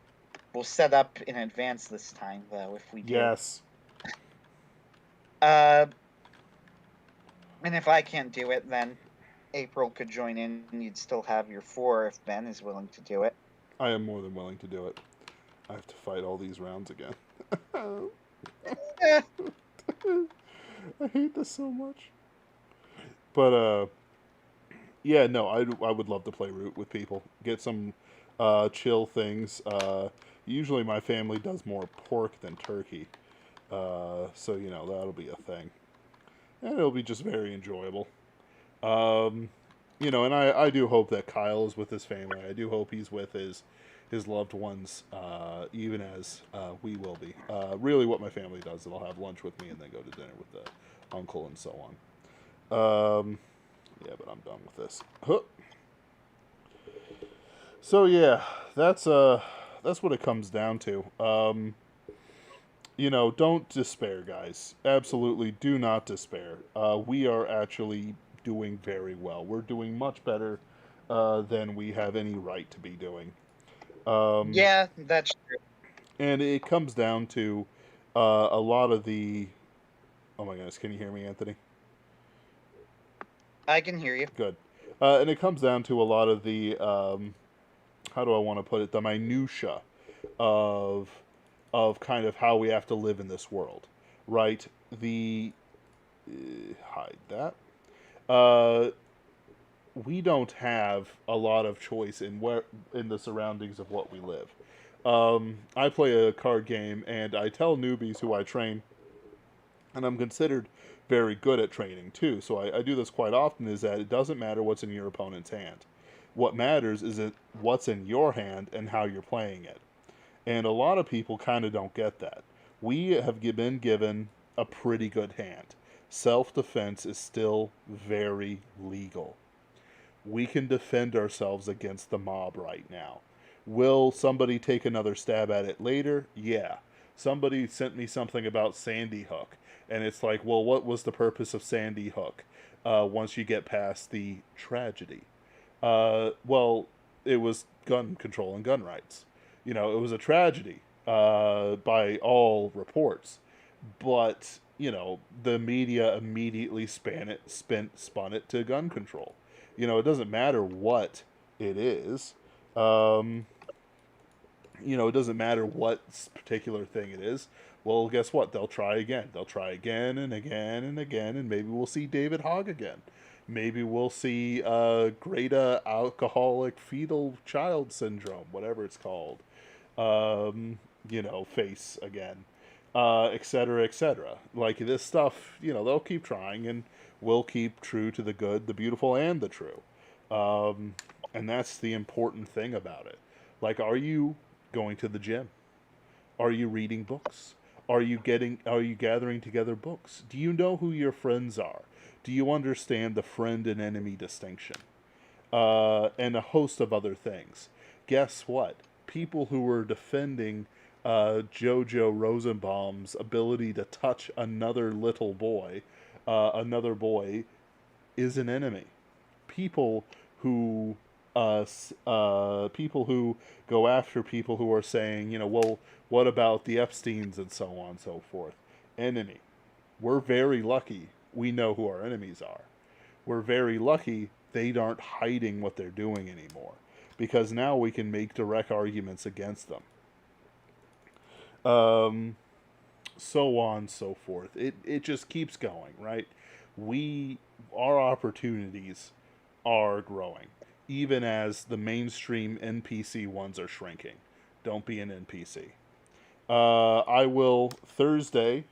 We'll set up in advance this time, though, if we do. Yes. Uh, and if I can't do it, then April could join in. You'd still have your 4 if Ben is willing to do it. I am more than willing to do it. I have to fight all these rounds again. Eh, I hate this so much. But yeah, no, I would love to play Root with people. Get some chill things. Usually my family does more pork than turkey. So that'll be a thing. And it'll be just very enjoyable. Um And I do hope that Kyle is with his family. I do hope he's with his loved ones, even as we will be. Really, what my family does is they'll have lunch with me and then go to dinner with the uncle and so on. Yeah, but I'm done with this. Huh. So yeah, that's what it comes down to. Don't despair, guys. Absolutely, do not despair. We are actually doing very well. We're doing much better than we have any right to be doing. Um, Yeah, that's true. and it comes down to a lot of the. Oh my goodness, can you hear me, Anthony? I can hear you. Good. And it comes down to a lot of the. How do I want to put it? The minutia of kind of how we have to live in this world, right? The hide that. Uh, we don't have a lot of choice in the surroundings of what we live. I play a card game, and I tell newbies who I train, and I'm considered very good at training too. So I do this quite often. Is that it doesn't matter what's in your opponent's hand. What matters is what's in your hand and how you're playing it. And a lot of people kind of don't get that. We have been given a pretty good hand. Self defense is still very legal. We can defend ourselves against the mob right now. Will somebody take another stab at it later? Yeah. Somebody sent me something about Sandy Hook, and it's like, well, what was the purpose of Sandy Hook once you get past the tragedy? Well, it was gun control and gun rights. It was a tragedy by all reports, but the media immediately spun it to gun control. It doesn't matter what it is. Um, it doesn't matter what particular thing it is. Well, guess what? They'll try again. They'll try again and again and again, and maybe we'll see David Hogg again. Maybe we'll see Greta alcoholic fetal child syndrome, whatever it's called. Face again, et cetera, et cetera. Like this stuff, they'll keep trying, and we'll keep true to the good, the beautiful, and the true. Um, and that's the important thing about it. Like, are you going to the gym? Are you reading books? Are you gathering together books? Do you know who your friends are? Do you understand the friend and enemy distinction? And a host of other things. Guess what? People who were defending Jojo Rosenbaum's ability to touch another boy, is an enemy. People who people who go after people who are saying, well, what about the Epsteins and so on and so forth? Enemy. We're very lucky we know who our enemies are. We're very lucky they aren't hiding what they're doing anymore, because now we can make direct arguments against them. Um, so on and so forth. It just keeps going, right? We our opportunities are growing, even as the mainstream NPC ones are shrinking. Don't be an NPC. I will Thursday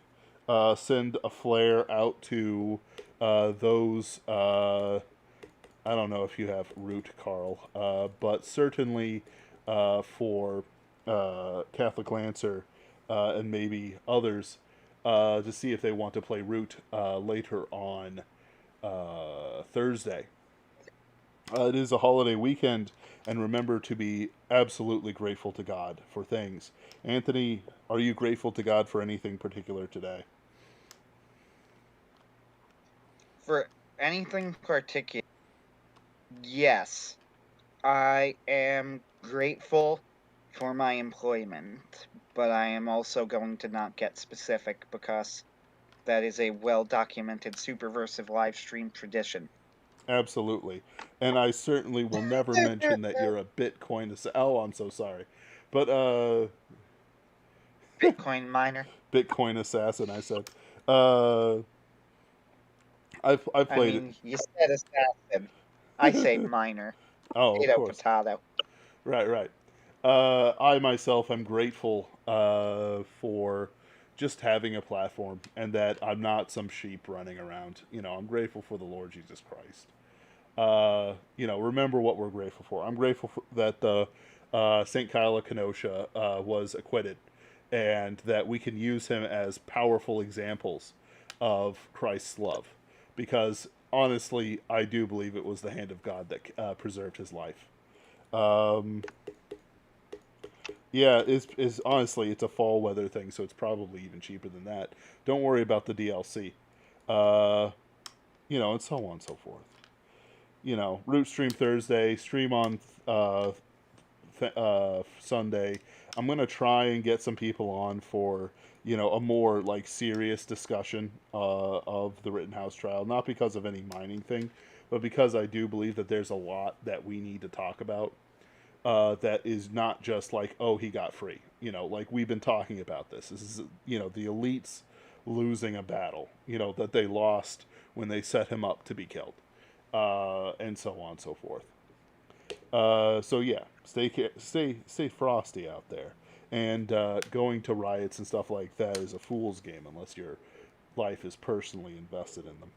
send a flare out to those. I don't know if you have root, Carl, but certainly for Catholic Lancer and maybe others to see if they want to play root later on Thursday. It is a holiday weekend, and remember to be absolutely grateful to God for things. Anthony, are you grateful to God for anything particular today? For anything particular, yes, I am grateful for my employment, but I am also going to not get specific because that is a well documented Superversive live stream tradition. Absolutely. And I certainly will never mention that you're a Bitcoin. Oh, I'm so sorry. But Bitcoin miner. Bitcoin assassin, I said. Uh, I've I played it. mean, you said assassin. I say miner. Oh, of Potato, course. potato. Right, right. I myself am grateful for just having a platform and that I'm not some sheep running around. I'm grateful for the Lord Jesus Christ. remember what we're grateful for. I'm grateful for, that the St. Kyle of Kenosha was acquitted, and that we can use him as powerful examples of Christ's love, because honestly, I do believe it was the hand of God that preserved his life. Um, yeah, is honestly, it's a fall weather thing, so it's probably even cheaper than that. Don't worry about the DLC. Uh, and so on and so forth. Root stream Thursday, stream on Sunday. I'm gonna try and get some people on for a more like serious discussion of the Rittenhouse trial, not because of any mining thing, but because I do believe that there's a lot that we need to talk about. That is not just like, oh, he got free. Like we've been talking about this. This is the elites losing a battle. That they lost when they set him up to be killed, and so on and so forth. So yeah, stay frosty out there, and going to riots and stuff like that is a fool's game unless your life is personally invested in them.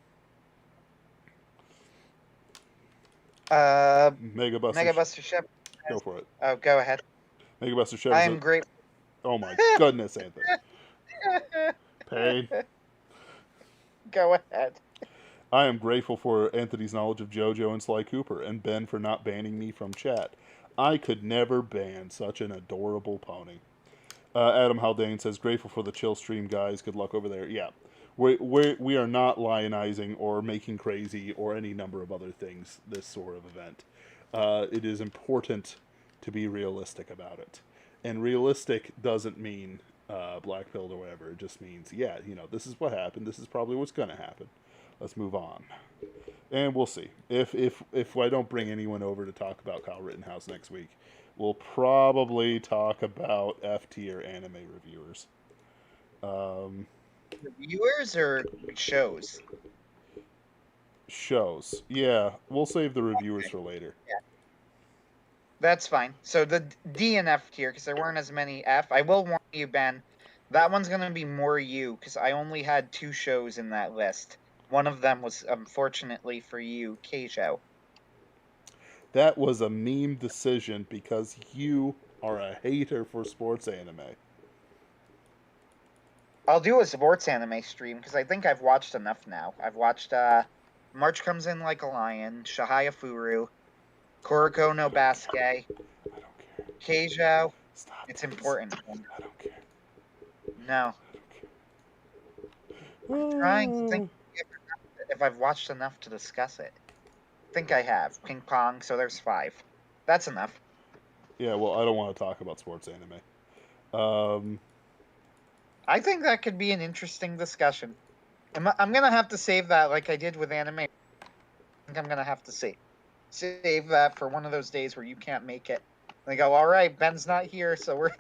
Mega Buster, Megabuster Shep. go for it. Oh, go ahead. Mega Buster Shep I is am great. oh my goodness, Anthony. Pain. Go ahead. I am grateful for Anthony's knowledge of JoJo and Sly Cooper, and Ben for not banning me from chat. I could never ban such an adorable pony. Adam Haldane says, grateful for the chill stream, guys. Good luck over there. Yeah. We are not lionizing or making crazy or any number of other things this sort of event. It is important to be realistic about it. And realistic doesn't mean black pilled or whatever. It just means, yeah, this is what happened. This is probably what's going to happen. Let's move on. And we'll see. If I don't bring anyone over to talk about Kyle Rittenhouse next week, we'll probably talk about F tier anime reviewers. Reviewers or shows? Shows. Yeah, we'll save the reviewers for later. Yeah. That's fine. So the D and F tier, because there weren't as many F. I will warn you, Ben. That one's going to be more you, because I only had 2 shows in that list. One of them was, unfortunately for you, Keijo. That was a meme decision because you are a hater for sports anime. I'll do a sports anime stream, because I think I've watched enough now. I've watched March Comes In Like a Lion, Shahaya Furu, Kuroko no Basque, I don't care. Keijo. Stop. It's important. I don't care. No. I'm trying to think if I've watched enough to discuss it. I think I have. Ping pong, so there's 5. That's enough. Yeah, well, I don't want to talk about sports anime. I think that could be an interesting discussion. I'm going to have to save that like I did with anime. I think I'm going to have to save that for one of those days where you can't make it. They go, all right, Ben's not here, so we're